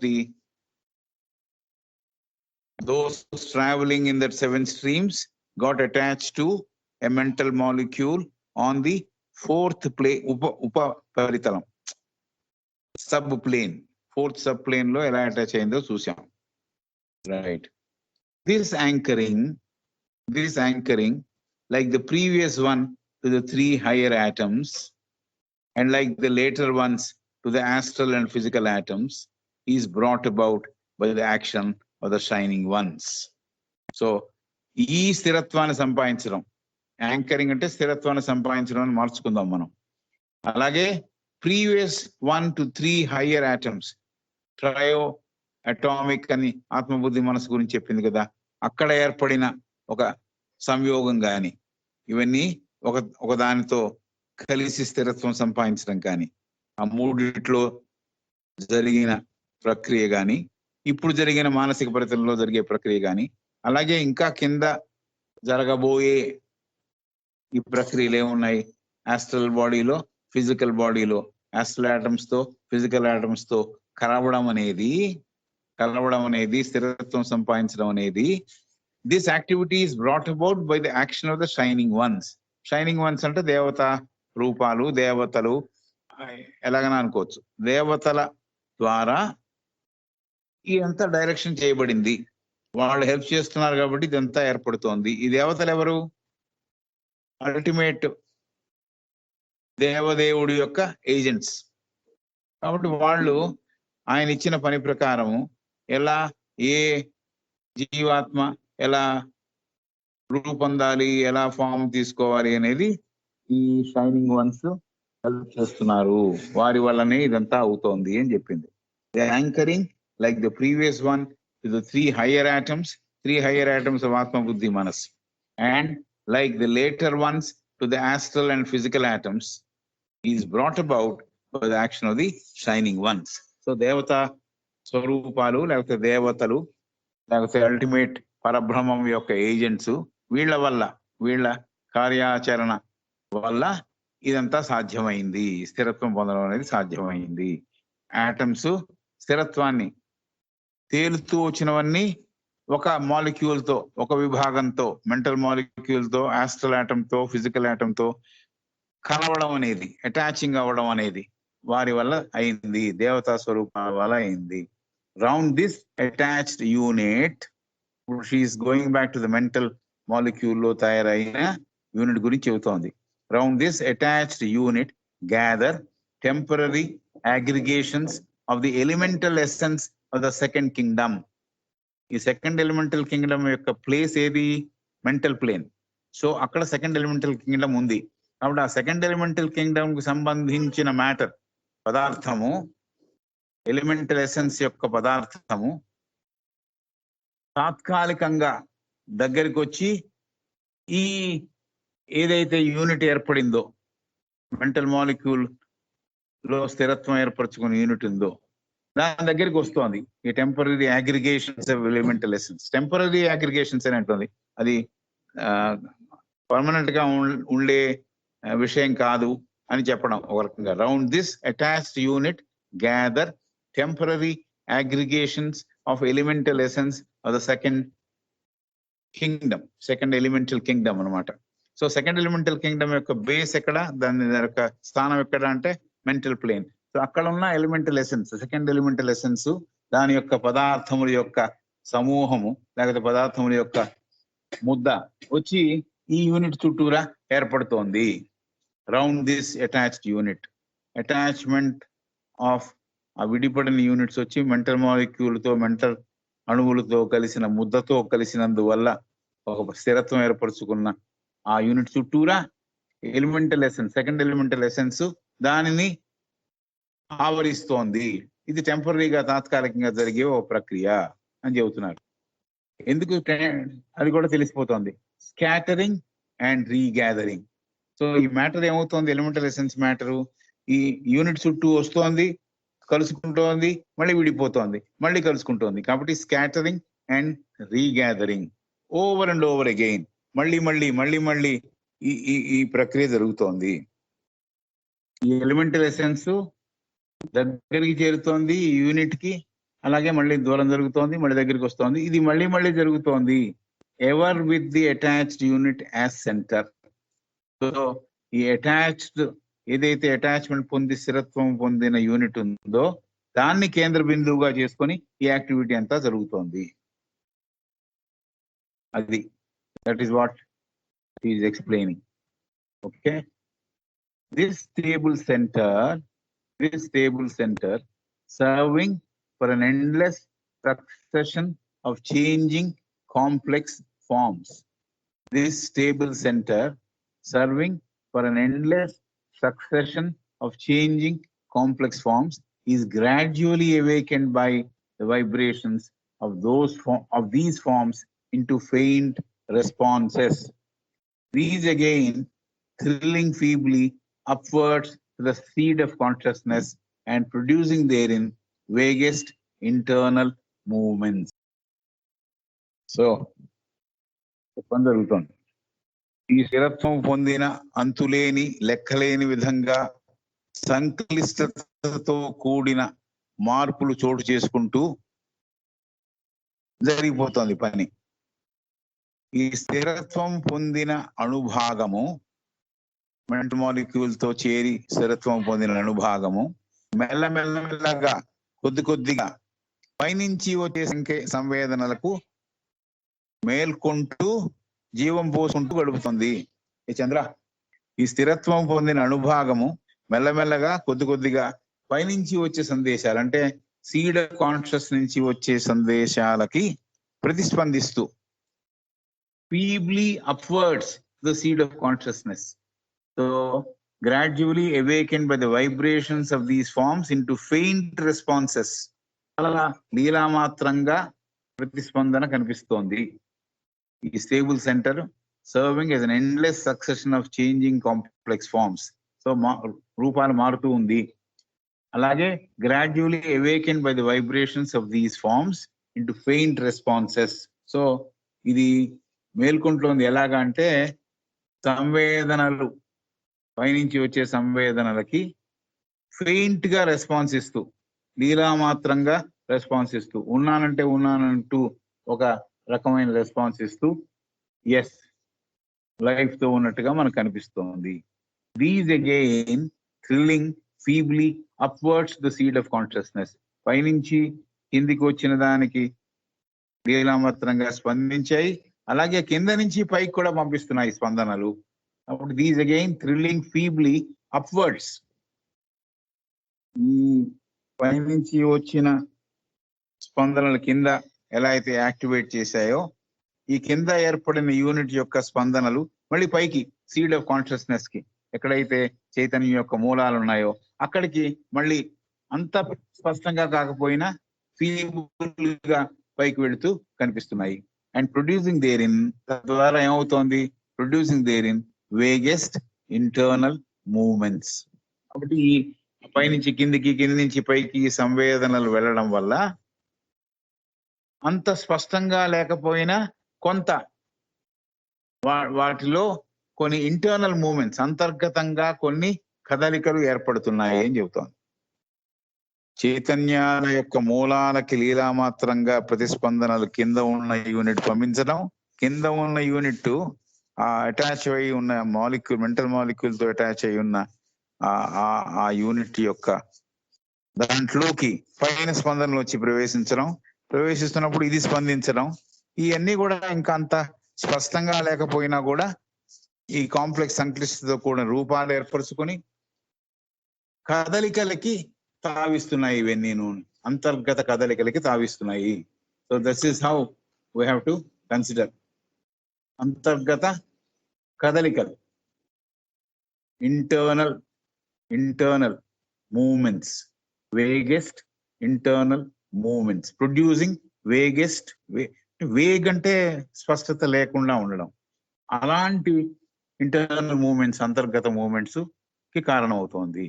those traveling in that 7 streams got attached to a mental molecule on the 4th plane, upaparitalam, subplane, 4th subplane lo ela attach ayindho chusam. Right. This anchoring, like the previous one to the 3 higher atoms, and like the later ones to the astral and physical atoms, is brought about by the action of the shining ones. So, ee sthiratvana sampadinchadam, anchoring ante sthiratvana sampadinchadam ani marchukundam manam. Alage previous 1 to 3 higher atoms, trio atomic అని ఆత్మబుద్ధి మనసు గురించి చెప్పింది కదా, అక్కడ ఏర్పడిన ఒక సంయోగం కానీ, ఇవన్నీ ఒక దానితో కలిసి స్థిరత్వం సంపాదించడం కానీ, ఆ 3 జరిగిన ప్రక్రియ కానీ, ఇప్పుడు జరిగిన మానసిక పరితలంలో జరిగే ప్రక్రియ కానీ, అలాగే ఇంకా కింద జరగబోయే ఈ ప్రక్రియలు ఏమున్నాయి, ఆస్ట్రల్ బాడీలో, ఫిజికల్ బాడీలో, ఆస్ట్రల్ ఆటమ్స్ తో ఫిజికల్ ఆటమ్స్ తో కలవడం అనేది స్థిరత్వం సంపాదించడం అనేది, this activity is brought about by the action of the shining ones. Shining ones అంటే దేవత రూపాలు, దేవతలు ఎలాగైనా అనుకోవచ్చు. దేవతల ద్వారా ఇదంతా డైరెక్షన్ చేయబడింది, వాళ్ళు హెల్ప్ చేస్తున్నారు కాబట్టి ఇదంతా ఏర్పడుతోంది. ఈ దేవతలు ఎవరు? అల్టిమేట్ దేవదేవుడి యొక్క ఏజెంట్స్. కాబట్టి వాళ్ళు ఆయన ఇచ్చిన పని ప్రకారము ఎలా ఏ జీవాత్మ ఎలా రూపొందాలి, ఎలా ఫామ్ తీసుకోవాలి అనేది ఈ షైనింగ్ వన్స్ హెల్ప్ చేస్తున్నారు, వారి వల్లనే ఇదంతా అవుతోంది అని చెప్పింది. They anchoring like the previous one to the 3 higher atoms of atma buddhi manas, and like the later ones to the astral and physical atoms is brought about by the action of the shining ones. So దేవత స్వరూపాలు, లేకపోతే దేవతలు, లేకపోతే ultimate పరబ్రహ్మం యొక్క agents, వీళ్ళ కార్యాచరణ వల్ల ఇదంతా సాధ్యమైంది, స్థిరత్వం పొందడం అనేది సాధ్యమైంది. ఆటమ్స్ స్థిరత్వాన్ని తేలుతూ వచ్చినవన్నీ ఒక మాలిక్యూల్ తో, ఒక విభాగంతో, మెంటల్ మాలిక్యూల్ తో, ఆస్ట్రల్ ఆటమ్ తో, ఫిజికల్ ఆటమ్ తో కలవడం అనేది, అటాచింగ్ అవ్వడం అనేది వారి వల్ల అయింది, దేవతా స్వరూపాల వల్ల అయింది. Round this attached unit, she is going back to the mental molecule lo tayaraina unit gurinchi chebutondi. Round this attached unit gather temporary aggregations of the elemental essence of the second kingdom. ఈ second elemental kingdom యొక్క place ఏది? Mental plane. So అక్కడ second elemental kingdom ఉంది. కాబట్టి ఆ second elemental Kingdom కు సంబంధించిన matter, పదార్థము, ఎలిమెంటల్ ఎసెన్స్ యొక్క పదార్థము తాత్కాలికంగా దగ్గరికి వచ్చి ఈ ఏదైతే యూనిట్ ఏర్పడిందో, మెంటల్ మాలిక్యూల్ లో స్థిరత్వం ఏర్పరచుకున్న యూనిట్ ఉందో దాని దగ్గరికి వస్తోంది. ఈ temporary aggregations of elemental essence, temporary aggregations అని అంటుంది, అది పర్మనెంట్ గా ఉండే విషయం కాదు అని చెప్పడం ఒక రకంగా. Round this attached unit gather temporary aggregations of elemental essence of the second elemental kingdom అన్నమాట. సో సెకండ్ ఎలిమెంటల్ కింగ్డమ్ యొక్క బేస్ ఎక్కడ, దాని యొక్క స్థానం ఎక్కడ అంటే మెంటల్ ప్లేన్. సో అక్కడ ఉన్న elemental essence, second elemental essence దాని యొక్క పదార్థముల యొక్క సమూహము లేకపోతే పదార్థముల యొక్క ముద్ద వచ్చి ఈ యూనిట్ చుట్టూరా ఏర్పడుతోంది. Round this attached unit, attachment of ఆ విడిపడిన యూనిట్స్ వచ్చి మెంటల్ మాలిక్యూల్తో మెంటల్ అణువులతో కలిసిన ముద్దతో కలిసినందువల్ల ఒక స్థిరత్వం ఏర్పరచుకున్న ఆ యూనిట్ చుట్టూరా elemental essence, second elemental essence దానిని ఆవరిస్తోంది. ఇది టెంపరీగా తాత్కాలికంగా జరిగే ఓ ప్రక్రియ అని చెబుతున్నారు. ఎందుకు అది కూడా తెలిసిపోతుంది. Scattering and regathering. సో ఈ మ్యాటర్ ఏమవుతోంది, ఎలిమెంటల్ ఎసెన్స్ మ్యాటరు ఈ యూనిట్ చుట్టూ వస్తోంది, కలుసుకుంటోంది, మళ్ళీ విడిపోతోంది, మళ్ళీ కలుసుకుంటోంది. కాబట్టి scattering and regathering over and over again, మళ్ళీ మళ్ళీ మళ్ళీ మళ్ళీ ఈ ప్రక్రియ జరుగుతోంది. ఈ ఎలిమెంటల్ ఎసెన్స్ దగ్గరికి చేరుతోంది ఈ యూనిట్ కి, అలాగే మళ్ళీ దూరం జరుగుతోంది, మళ్ళీ దగ్గరికి వస్తోంది. ఇది మళ్ళీ మళ్ళీ జరుగుతోంది ever with the attached unit as centre. So ఈ అటాచ్డ్ ఏదైతే అటాచ్మెంట్ పొంది స్థిరత్వం పొందిన యూనిట్ ఉందో దాన్ని కేంద్ర బిందువుగా చేసుకొని ఈ యాక్టివిటీ అంతా జరుగుతోంది. అది that is what is explaining. Okay, this stable center serving for an endless succession of changing complex forms. This stable center serving for an endless succession of changing complex forms is gradually awakened by the vibrations of these forms into faint responses. These again thrilling feebly upwards to the seed of consciousness and producing therein vaguest internal movements. So, జరుగుతోంది ఈ స్థిరత్వం పొందిన అంతులేని లెక్కలేని విధంగా సంక్లిష్టతతో కూడిన మార్పులు చోటు చేసుకుంటూ జరిగిపోతుంది పని. ఈ స్థిరత్వం పొందిన అణుభాగము, మెంటల్ మాలిక్యూల్ తో చేరి స్థిరత్వం పొందిన అణుభాగము మెల్లమెల్లగా కొద్ది కొద్దిగా పైనుంచి వచ్చే సంవేదనలకు మేల్కొంటూ జీవం పోసుకుంటూ గడుపుతుంది. చంద్ర, ఈ స్థిరత్వం పొందిన అణుభాగము మెల్లమెల్లగా కొద్ది కొద్దిగా పైనుంచి వచ్చే సందేశాలు అంటే సీడ్ కాన్షియస్ నుంచి వచ్చే సందేశాలకి ప్రతిస్పందిస్తూ feebly upwards the seed of consciousness. So gradually awakened by the vibrations of these forms into faint responses. అలా లీలామాత్రంగా ప్రతిస్పందన కనిపిస్తోంది. ఈ stable centre serving as an endless succession of changing complex forms. So రూపాలు మారుతూ ఉంది. అలాగే gradually awakened by the vibrations of these forms into faint responses. So ఇది మేల్కొంటోంది. ఎలాగా అంటే సంవేదనలు పైనుంచి వచ్చే సంవేదనలకి ఫెయింట్ గా రెస్పాన్స్ ఇస్తూ, లీలామాత్రంగా రెస్పాన్స్ ఇస్తూ, ఉన్నానంటే ఉన్నానంటూ ఒక రకమైన రెస్పాన్స్ ఇస్తూ ఎస్ లైఫ్ తో ఉన్నట్టుగా మనకు కనిపిస్తోంది. These again thrilling feebly upwards the seed of consciousness. పైనుంచి కిందికి వచ్చిన దానికి లీలామాత్రంగా స్పందించాయి, అలాగే కింద నుంచి పైకి కూడా పంపిస్తున్నాయి స్పందనలు. అప్పుడు these again thrilling feebly upwards. ఈ పైనుంచి వచ్చిన స్పందనలు కింద ఎలా అయితే యాక్టివేట్ చేశాయో, ఈ కింద ఏర్పడిన యూనిట్ యొక్క స్పందనలు మళ్ళీ పైకి సీడ్ ఆఫ్ కాన్షియస్నెస్ కి, ఎక్కడైతే చైతన్యం యొక్క మూలాలు ఉన్నాయో అక్కడికి మళ్ళీ అంత స్పష్టంగా కాకపోయినా ఫీబుల్ గా పైకి వెళుతూ కనిపిస్తున్నాయి. అండ్ ప్రొడ్యూసింగ్ దేర్ ఇన్, తద్వారా ఏమవుతోంది, producing there in vaguest internal movements. కాబట్టి ఈ పైనుంచి కిందికి, కింది నుంచి పైకి సంవేదనలు వెళ్ళడం వల్ల అంత స్పష్టంగా లేకపోయినా కొంత వాటిలో కొన్ని ఇంటర్నల్ మూవ్మెంట్స్, అంతర్గతంగా కొన్ని కదలికలు ఏర్పడుతున్నాయి అని చెబుతోంది. చైతన్యాల యొక్క మూలాలకి లీలామాత్రంగా ప్రతిస్పందనలు కింద ఉన్న యూనిట్ పంపించడం, కింద ఉన్న యూనిట్ ఆ అటాచ్ అయి ఉన్న మాలిక్యూల్, మెంటల్ మాలిక్యూల్ తో అటాచ్ అయి ఉన్న ఆ యూనిట్ యొక్క దాంట్లోకి పైన స్పందనలు వచ్చి ప్రవేశిస్తున్నప్పుడు ఇది స్పందించడం, ఇవన్నీ కూడా ఇంకా అంత స్పష్టంగా లేకపోయినా కూడా ఈ కాంప్లెక్స్ సంక్లిష్టతో కూడిన రూపాలు ఏర్పరచుకొని కదలికలకి తావిస్తున్నాయి. ఇవన్నీ అంతర్గత కదలికలకి తావిస్తున్నాయి. So this is how we have to consider అంతర్గత కదలికలు, internal movements, vaguest internal movements producing vaguest vague అంటే స్పష్టత లేకుండా ఉండడం, అలాంటి ఇంటర్నల్ మూవ్మెంట్స్ అంతర్గత మూవ్మెంట్స్ కి కారణం అవుతోంది.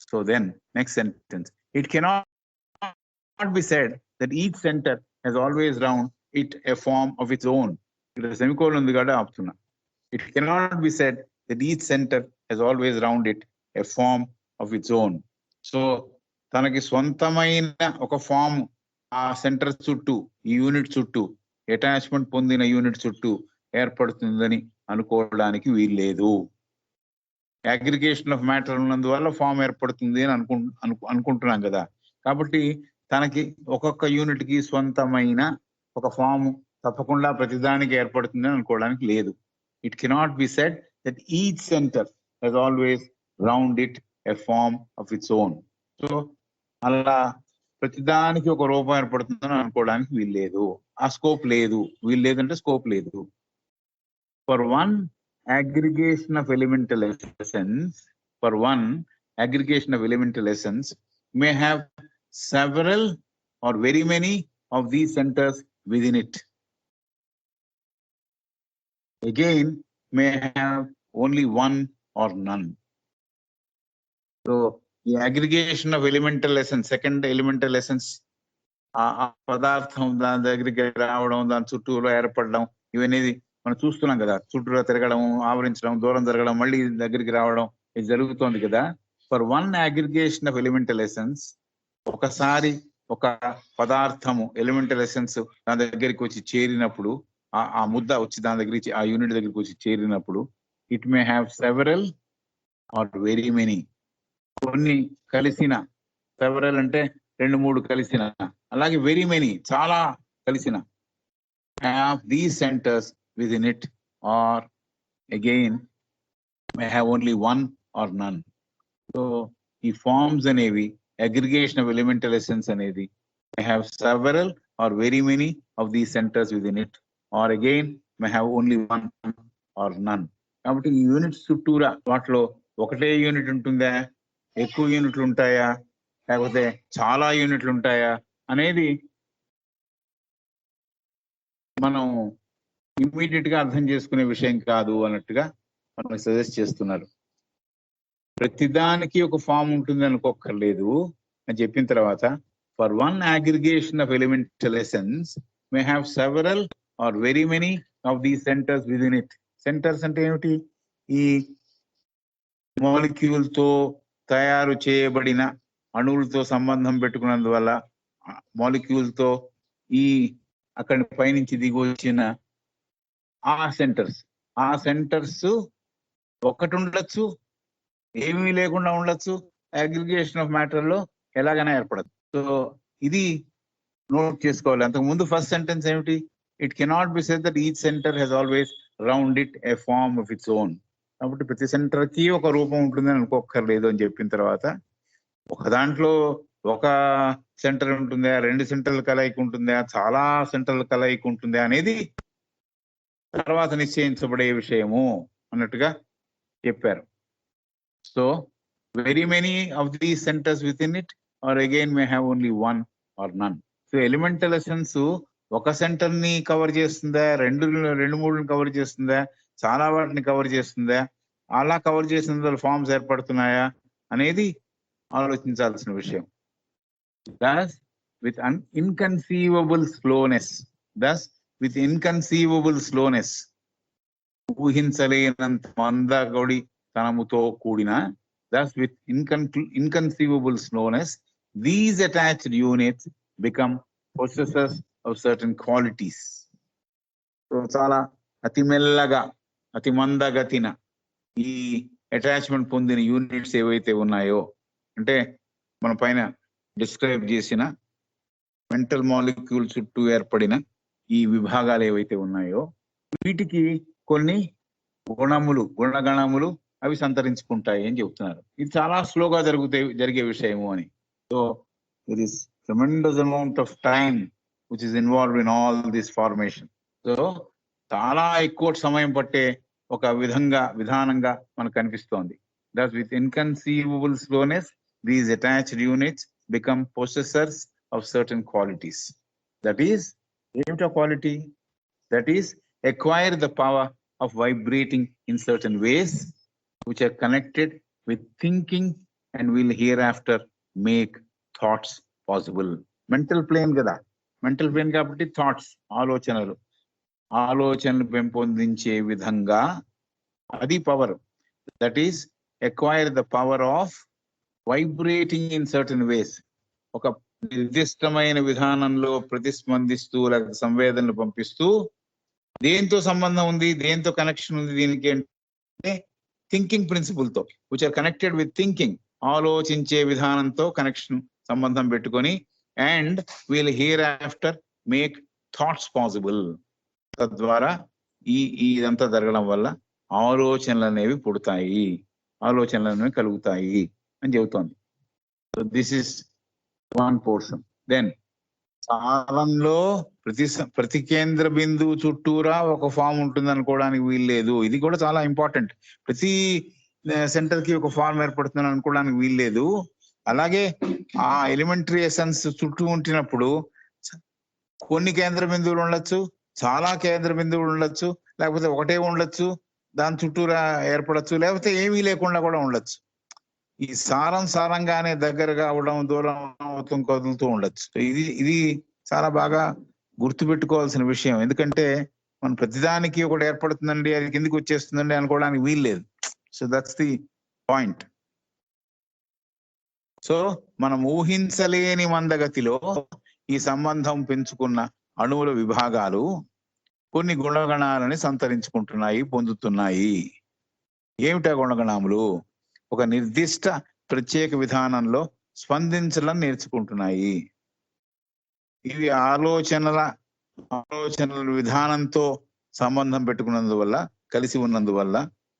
So then next sentence, it cannot be said that each centre has always round it a form of its own. ఇక్కడ సెమికోలన్ ఉంది కాబట్టి ఆపుతున్నా. It cannot be said that each centre has always round it a form of its own. So తనకి స్వంతమైన ఒక form ఆ centre చుట్టూ, ఈ యూనిట్ చుట్టూ, అటాచ్మెంట్ పొందిన యూనిట్ చుట్టూ ఏర్పడుతుందని అనుకోవడానికి వీల్లేదు. అగ్రిగేషన్ ఆఫ్ మ్యాటర్ ఉన్నందువల్ల ఫామ్ ఏర్పడుతుంది అని అనుకుంటున్నాం కదా. కాబట్టి తనకి ఒక్కొక్క యూనిట్ కి స్వంతమైన ఒక ఫామ్ తప్పకుండా ప్రతిదానికి ఏర్పడుతుంది అని అనుకోవడానికి లేదు. It cannot be said that each centre has always round it a form of its own. So అలా ప్రతిదానికి ఒక రూపం ఏర్పడుతుందని అనుకోవడానికి వీల్లేదు. ఆ స్కోప్ లేదు. వీల్లేదంటే స్కోప్ లేదు. For one aggregation of elemental essence may have several or very many of these centers within it. Again, may have only one or none. So the aggregation of elemental essence, second elemental essence, పదార్థం దాని దగ్గరికి రావడం, దాని చుట్టూలో ఏర్పడడం, ఇవన్నీ మనం చూస్తున్నాం కదా. చుట్టూలో తిరగడం, ఆవరించడం, దూరం తిరగడం, మళ్ళీ దగ్గరికి రావడం, ఇది జరుగుతోంది కదా. For one aggregation of elemental essence, ఒకసారి ఒక పదార్థము ఎలిమెంటల్ ఎసెన్స్ దాని దగ్గరికి వచ్చి చేరినప్పుడు, ఆ ముద్ద వచ్చి దాని దగ్గరికి, ఆ యూనిట్ దగ్గరికి వచ్చి చేరినప్పుడు, it may have several or very many, కొన్ని కలిసిన, సెవరల్ అంటే 2-3 కలిసిన, అలాగే వెరీ మెనీ చాలా కలిసిన, have these centers within it, or again may have only one or none. So ఈ forms అనేవి, aggregation of elemental essence అనేది may have several or very many of these centers within it, or again may have only one or none. కాబట్టి ఈ units చుట్టూరా వాటిలో ఒకటే unit ఉంటుందా, ఎక్కువ యూనిట్లు ఉంటాయా, లేకపోతే చాలా యూనిట్లు ఉంటాయా అనేది మనం ఇమ్మీడియట్ గా అర్థం చేసుకునే విషయం కాదు అన్నట్టుగా మనకు సజెస్ట్ చేస్తున్నారు. ప్రతిదానికి ఒక ఫామ్ ఉంటుంది అనుకోక్కర్లేదు అని చెప్పిన తర్వాత, for one aggregation of elemental essence may have several or very many of these centres within it. Centres అంటే ఏమిటి? ఈ మాలిక్యూల్ తో తయారు చేయబడిన అణువులతో సంబంధం పెట్టుకున్నందువల్ల మాలిక్యూల్ తో ఈ అక్కడి పైనుంచి దిగి వచ్చిన ఆ సెంటర్స్ ఒకటి ఉండొచ్చు, ఏమీ లేకుండా ఉండొచ్చు, అగ్రిగేషన్ ఆఫ్ మ్యాటర్ లో ఎలాగైనా ఏర్పడదు. సో ఇది నోట్ చేసుకోవాలి. అంతకు ముందు ఫస్ట్ సెంటెన్స్ ఏమిటి? It cannot be said that each centre has always round it a form of its own. కాబట్టి ప్రతి సెంటర్ కి ఒక రూపం ఉంటుందని అనుకోక్కర్లేదు అని చెప్పిన తర్వాత, ఒక దాంట్లో ఒక సెంటర్ ఉంటుందా, 2 సెంటర్ల కలయిక ఉంటుందా, చాలా సెంటర్ల కలయిక ఉంటుందా అనేది తర్వాత నిశ్చయించబడే విషయము అన్నట్టుగా చెప్పారు. So very many of these centres within it, or again may have only one or none. So elemental essence ఒక సెంటర్ ని కవర్ చేస్తుందా, 2-3 కవర్ చేస్తుందా, చాలా వాటిని కవర్ చేస్తుందా, అలా కవర్ చేసిన ఫార్మ్స్ ఏర్పడుతున్నాయా అనేది ఆలోచించాల్సిన విషయం. Thus, with inconceivable slowness, ఊహించలేనంత మందగొడి తనముతో కూడిన, thus with inconceivable slowness, these attached units become possessors of certain qualities. So చాలా అతి మెల్లగా, అతి మందగతిన ఈ అటాచ్మెంట్ పొందిన యూనిట్స్ ఏవైతే ఉన్నాయో, అంటే మన పైన డిస్క్రైబ్ చేసిన మెంటల్ మాలిక్యూల్ చుట్టూ ఏర్పడిన ఈ విభాగాలు ఏవైతే ఉన్నాయో, వీటికి కొన్ని గుణగణములు అవి సంతరించుకుంటాయి అని చెప్తున్నారు. ఇది చాలా స్లోగా జరిగే విషయము అని. So it is tremendous amount of time which is involved in all this formation. So చాలా ఎక్కువ సమయం పట్టే ఒక విధానంగా మనకు కనిపిస్తోంది. That with inconceivable slowness these attached units become possessors of certain qualities. That is ఏమిటా క్వాలిటీ? That is acquire the power of vibrating in certain ways which are connected with thinking and will hereafter make thoughts possible. Mental plane kada, mental plane kabatti thoughts, ఆలోచనలు పెంపొందించే విధంగా అది power. That is acquire the power of vibrating in certain ways. ఒక నిర్దిష్టమైన విధానంలో ప్రతిస్పందిస్తూ లేక సంవేదనలు పంపిస్తూ, దేంతో సంబంధం ఉంది, దేంతో కనెక్షన్ ఉంది దీనికి అంటే థింకింగ్ ప్రిన్సిపుల్ తో, which are connected with thinking, ఆలోచించే విధానంతో కనెక్షన్ సంబంధం పెట్టుకొని, and will hereafter make thoughts possible. తద్వారా ఇదంతా జరగడం వల్ల ఆలోచనలు అనేవి పుడతాయి, ఆలోచనలు అనేవి కలుగుతాయి అని చెబుతోంది. So this is one portion. Then కాలంలో ప్రతి కేంద్ర బిందువు చుట్టూరా ఒక ఫామ్ ఉంటుంది అనుకోవడానికి వీల్లేదు. ఇది కూడా చాలా ఇంపార్టెంట్. ప్రతి సెంటర్ కి ఒక ఫామ్ ఏర్పడుతుంది అనుకోవడానికి వీల్లేదు. అలాగే ఆ ఎలిమెంటరీ ఎసెన్స్ చుట్టూ ఉంటున్నప్పుడు కొన్ని కేంద్ర బిందువులు ఉండొచ్చు, చాలా కేంద్ర బిందువులు ఉండొచ్చు, లేకపోతే ఒకటే ఉండొచ్చు, దాని చుట్టూరా ఏర్పడచ్చు, లేకపోతే ఏమీ లేకుండా కూడా ఉండొచ్చు. ఈ సారంగానే దగ్గరగా అవడం, దూరం అవుతూ కదులుతూ ఉండొచ్చు. ఇది చాలా బాగా గుర్తుపెట్టుకోవాల్సిన విషయం. ఎందుకంటే మనం ప్రతిదానికి ఒకటి ఏర్పడుతుందండి, అది కిందికి వచ్చేస్తుందండి అనుకోవడానికి వీల్లేదు. So that's the point. So మనం ఊహించలేని మందగతిలో ఈ సంబంధం పెంచుకున్న అణువుల విభాగాలు కొన్ని గుణగణాలని సంతరించుకుంటున్నాయి, పొందుతున్నాయి. ఏమిటా గుణగణములు? ఒక నిర్దిష్ట ప్రత్యేక విధానంలో స్పందించడం నేర్చుకుంటున్నాయి. ఇవి ఆలోచనల విధానంతో సంబంధం పెట్టుకున్నందువల్ల, కలిసి ఉన్నందువల్ల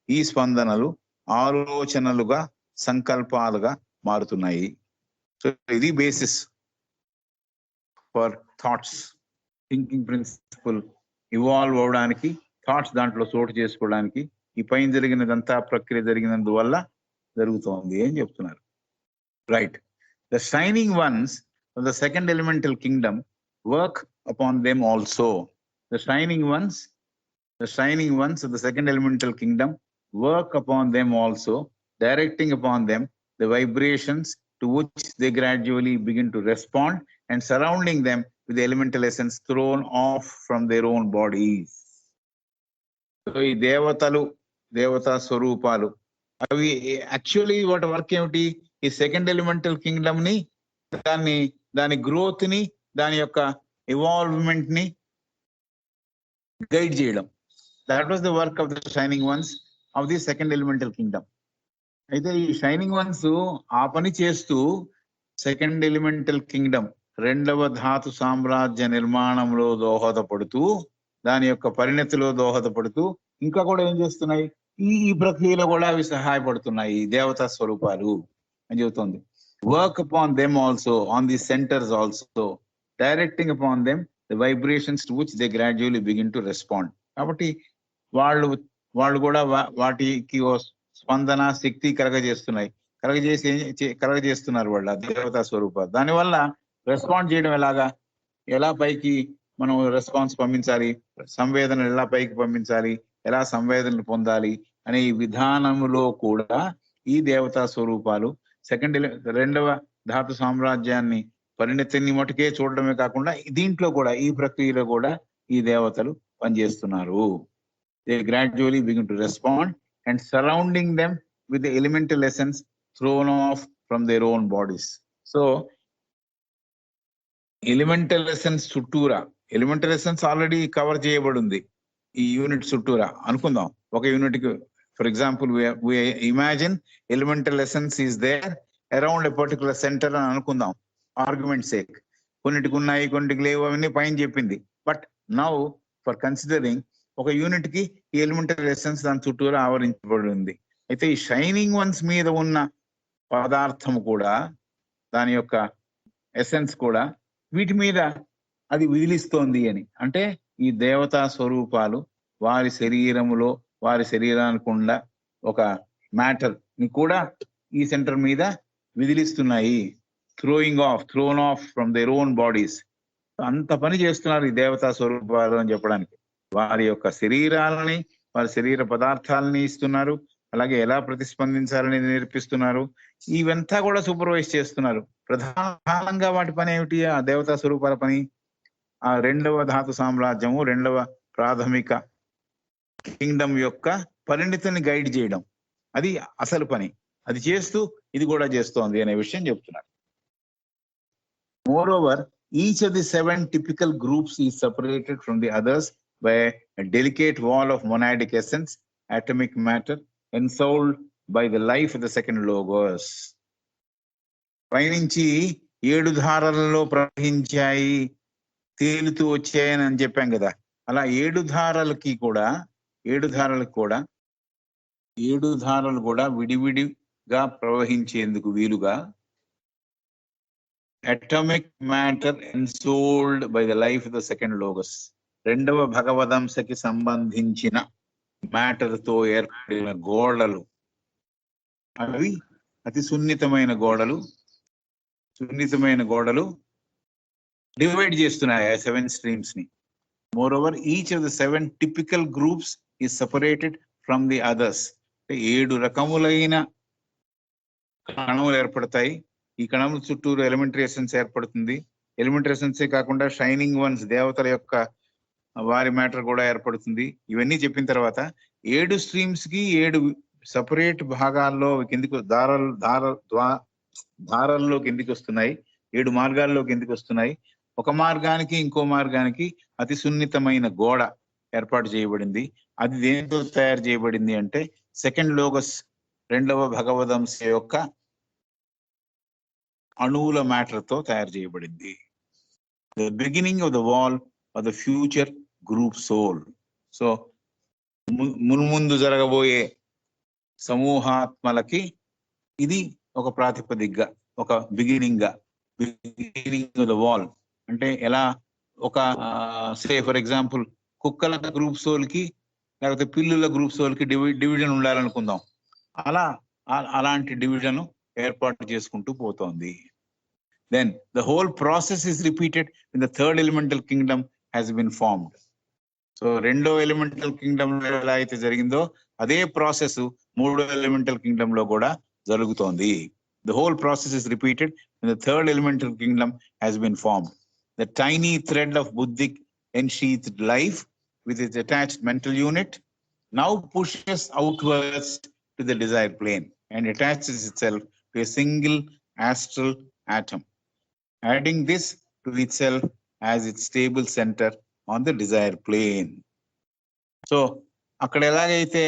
ఈ స్పందనలు ఆలోచనలుగా, సంకల్పాలుగా మారుతున్నాయి. సో ఇది basis for thoughts. Thinking principle evolve అవడానికి, థాట్స్ దాంట్లో చోటు చేసుకోవడానికి ఈ పైన జరిగినదంతా ప్రక్రియ జరిగినందువల్ల జరుగుతోంది అని చెప్తున్నారు. Right. The shining once of the second elemental kingdom work upon them also. The shining ones of the second elemental kingdom work upon them also, directing upon them the vibrations to which they gradually begin to respond and surrounding them with the elemental essence thrown off from their own bodies. So ఈ దేవతా స్వరూపాలు అవి actually వాటి work ఏమిటి? ఈ second elemental Kingdom ని, దాని growth ని, దాని యొక్క ఇవాల్వ్మెంట్ ని గైడ్ చేయడం. That was the work of the shining once of the second elemental Kingdom. అయితే ఈ షైనింగ్ వన్స్ ఆ పని చేస్తూ సెకండ్ ఎలిమెంటల్ కింగ్డమ్ రెండవ ధాతు సామ్రాజ్య నిర్మాణంలో దోహదపడుతూ, దాని యొక్క పరిణతిలో దోహదపడుతూ ఇంకా కూడా ఏం చేస్తున్నాయి? ఈ ప్రక్రియలో కూడా అవి సహాయపడుతున్నాయి దేవతా స్వరూపాలు అని చెబుతోంది. Work upon them also, on the centres also, directing upon them the vibrations to which they gradually begin to respond. కాబట్టి వాళ్ళు కూడా వాటికి స్పందన శక్తి కలగజేస్తున్నారు వాళ్ళ దేవతా స్వరూపాలు. దానివల్ల రెస్పాండ్ చేయడం ఎలా పైకి మనం రెస్పాన్స్ పంపించాలి, సంవేదన ఎలా పైకి పంపించాలి, ఎలా సంవేదనలు పొందాలి అనే ఈ విధానములో కూడా ఈ దేవతా స్వరూపాలు రెండవ ధాతు సామ్రాజ్యాన్ని పరిణతిని మటుకే చూడడమే కాకుండా దీంట్లో కూడా, ఈ ప్రక్రియలో కూడా ఈ దేవతలు పనిచేస్తున్నారు. They gradually begin to respond and surrounding them with the elemental essence thrown off from their own bodies. So elemental essence చుట్టూరా, ఎలిమెంటల్ ఎసెన్స్ ఆల్రెడీ కవర్ చేయబడి ఉంది ఈ యూనిట్ చుట్టూరా అనుకుందాం. ఒక యూనిట్ కి For example, we imagine elemental essence is there around a particular center అని అనుకుందాం ఆర్గ్యుమెంట్ సేక్. కొన్నిటికి ఉన్నాయి, కొన్నిటికి లేవు, అవన్నీ పైన చెప్పింది. బట్ నౌ ఫర్ కన్సిడరింగ్ ఒక యూనిట్ కి ఈ ఎలిమెంటల్ ఎసెన్స్ దాని చుట్టూరా ఆవరించబడి ఉంది. అయితే ఈ షైనింగ్ వన్స్ మీద ఉన్న పదార్థం కూడా, దాని యొక్క ఎసెన్స్ కూడా వీటి మీద అది విదిలిస్తోంది అని. అంటే ఈ దేవతా స్వరూపాలు వారి శరీరములో, వారి శరీరానికి ఉన్న ఒక మ్యాటర్ ని కూడా ఈ సెంటర్ మీద విదిలిస్తున్నాయి. Thrown off from their own bodies. అంత పని చేస్తున్నారు ఈ దేవతా స్వరూపాలు అని చెప్పడానికి. వారి యొక్క శరీరాలని, వారి శరీర పదార్థాలని ఇస్తున్నారు, అలాగే ఎలా ప్రతిస్పందించాలని నేర్పిస్తున్నారు. ఇవంతా కూడా సూపర్వైజ్ చేస్తున్నారు. ప్రధానంగా వాటి పని ఏమిటి? ఆ దేవతా స్వరూపాల పని ఆ రెండవ ధాతు సామ్రాజ్యము, రెండవ ప్రాథమిక కింగ్డమ్ యొక్క పరిణితిని గైడ్ చేయడం. అది అసలు పని. అది చేస్తూ ఇది కూడా చేస్తోంది అనే విషయం చెప్తున్నారు. Moreover, each of the 7 typical groups is separated from the others by a delicate wall of monadic essence, atomic matter, ensouled by the life of the second logos. పైనుంచి 7 ధారలలో ప్రవహించాయి, తేలుతూ వచ్చాయని అని చెప్పాం కదా. అలా 7 ధారలకు కూడా విడివిడిగా ప్రవహించేందుకు వీలుగా atomic matter ensouled by the life of the second logos, రెండవ భగవదంశకి సంబంధించిన మ్యాటర్ తో ఏర్పడిన గోడలు, అవి అతి సున్నితమైన గోడలు డివైడ్ చేస్తున్నాయి ఆ 7 స్ట్రీమ్స్ ని. Moreover, each of the 7 typical groups is separated from the others. 7 రకములైన కణములు ఏర్పడతాయి. ఈ కణముల చుట్టూరు ఎలిమెంటరీ ఎసెన్స్ ఏర్పడుతుంది. ఎలిమెంటరీ ఎసెన్సే కాకుండా షైనింగ్ వన్స్, దేవతల యొక్క వారి మ్యాటర్ కూడా ఏర్పడుతుంది. ఇవన్నీ చెప్పిన తర్వాత 7 స్ట్రీమ్స్ కి 7 సపరేట్ భాగాల్లో కిందికి ధారల్లో కిందికి వస్తున్నాయి. 7 మార్గాల్లో కిందికి వస్తున్నాయి. ఒక మార్గానికి ఇంకో మార్గానికి అతి సున్నితమైన గోడ ఏర్పాటు చేయబడింది. అది దేనితో తయారు చేయబడింది అంటే సెకండ్ లోగస్, రెండవ భగవదంశ యొక్క అణువుల మ్యాటర్ తో తయారు చేయబడింది. The beginning of the wall of the future group soul. So మున్ముందు జరగబోయే సమూహాత్మలకి ఇది ఒక ప్రాతిపదికగా, ఒక బిగినింగ్ ఆఫ్ ద వాల్. అంటే ఎలా ఒక సే ఫర్ ఎగ్జాంపుల్ కుక్కల గ్రూప్ సోల్ కి లేకపోతే పిల్లుల గ్రూప్ సోల్ కి డివిజన్ ఉండాలనుకుందాం. అలాంటి డివిజన్ ఏర్పాటు చేసుకుంటూ పోతోంది. Then the whole process is repeated when the third elemental kingdom has been formed. So రెండో ఎలిమెంటల్ కింగ్డమ్ లో ఎలా అయితే జరిగిందో అదే ప్రాసెస్ మూడో ఎలిమెంటల్ కింగ్డమ్ లో కూడా జరుగుతోంది. The whole process is repeated when the third elemental kingdom has been formed. The tiny thread of Buddhic ensheathed life with its attached mental unit now pushes outwards to the desired plane and attaches itself to a single astral atom, adding this to itself as its stable center on the desired plane. So అక్కడ ఎలాగైతే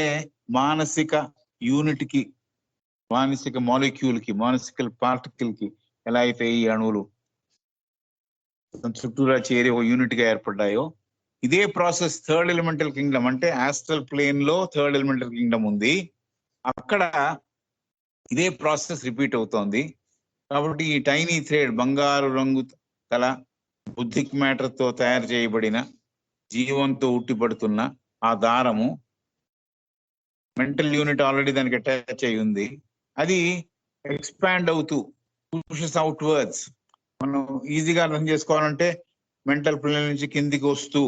మానసిక unit కి, మానసిక molecule కి, మానసికల్ particle కి ఎలా అయితే ఈ అణువులు చుట్టూరా చేరి ఒక యూనిట్ గా ఏర్పడ్డాయో, ఇదే ప్రాసెస్ థర్డ్ ఎలిమెంటల్ కింగ్డమ్ అంటే ఆస్ట్రల్ ప్లేన్ లో థర్డ్ ఎలిమెంటల్ కింగ్డమ్ ఉంది. అక్కడ ఇదే ప్రాసెస్ రిపీట్ అవుతోంది. కాబట్టి ఈ టైనీ థ్రెడ్, బంగారు రంగు కల బుద్ధిక్ మ్యాటర్ తో తయారు చేయబడిన జీవంతో ఉట్టిపడుతున్న ఆ దారము, మెంటల్ యూనిట్ ఆల్రెడీ దానికి అటాచ్ అయి ఉంది. అది ఎక్స్పాండ్ అవుతూ పుషెస్ అవుట్ వర్డ్స్. మనం ఈజీగా అర్థం చేసుకోవాలంటే మెంటల్ ప్లేన్ నుంచి కిందికి వస్తూ,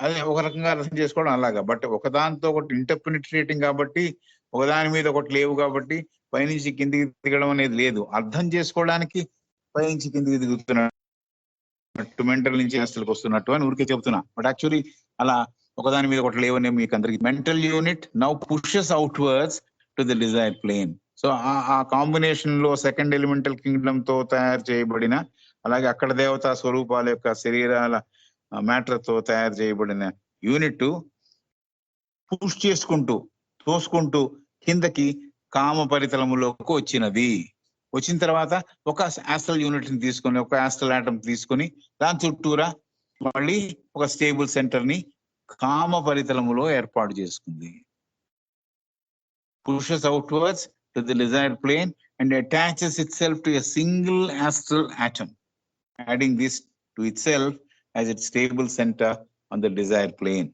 అదే ఒక రకంగా అర్థం చేసుకోవడం అలాగా. బట్ ఒకదానితో ఒకటి ఇంటర్పెనిట్రేటింగ్ కాబట్టి, ఒకదాని మీద ఒకటి లేవు కాబట్టి పైనుంచి కిందికి దిగడం అనేది లేదు. అర్థం చేసుకోవడానికి పైనుంచి కిందికి దిగుతున్నట్టు, మెంటల్ నుంచి హాస్టల్కి వస్తున్నట్టు అని ఊరికే చెప్తున్నా. బట్ యాక్చువల్లీ అలా ఒకదాని మీద ఒకటి లేవనే మీకు అందరికి. Mental unit now pushes outwards to the desire plane. So ఆ కాంబినేషన్ లో సెకండ్ ఎలిమెంటల్ కింగ్డమ్ తో తయారు చేయబడిన, అలాగే అక్కడ దేవతా స్వరూపాల యొక్క శరీరాల మ్యాటర్ తో తయారు చేయబడిన యూనిట్ పుష్ చేసుకుంటూ తోసుకుంటూ కిందకి కామ పరితలములోకి వచ్చినది. వచ్చిన తర్వాత ఒక ఆస్ట్రల్ యూనిట్ ని తీసుకొని, ఒక ఆస్ట్రల్ ఆటం తీసుకొని దాని చుట్టూరా మళ్ళీ ఒక స్టేబుల్ సెంటర్ ని కామ పరితలములో ఏర్పాటు చేసుకుంది. Pushes outwards to the desired plane and attaches itself to a single astral atom, adding this to itself as its stable center on the desired plane.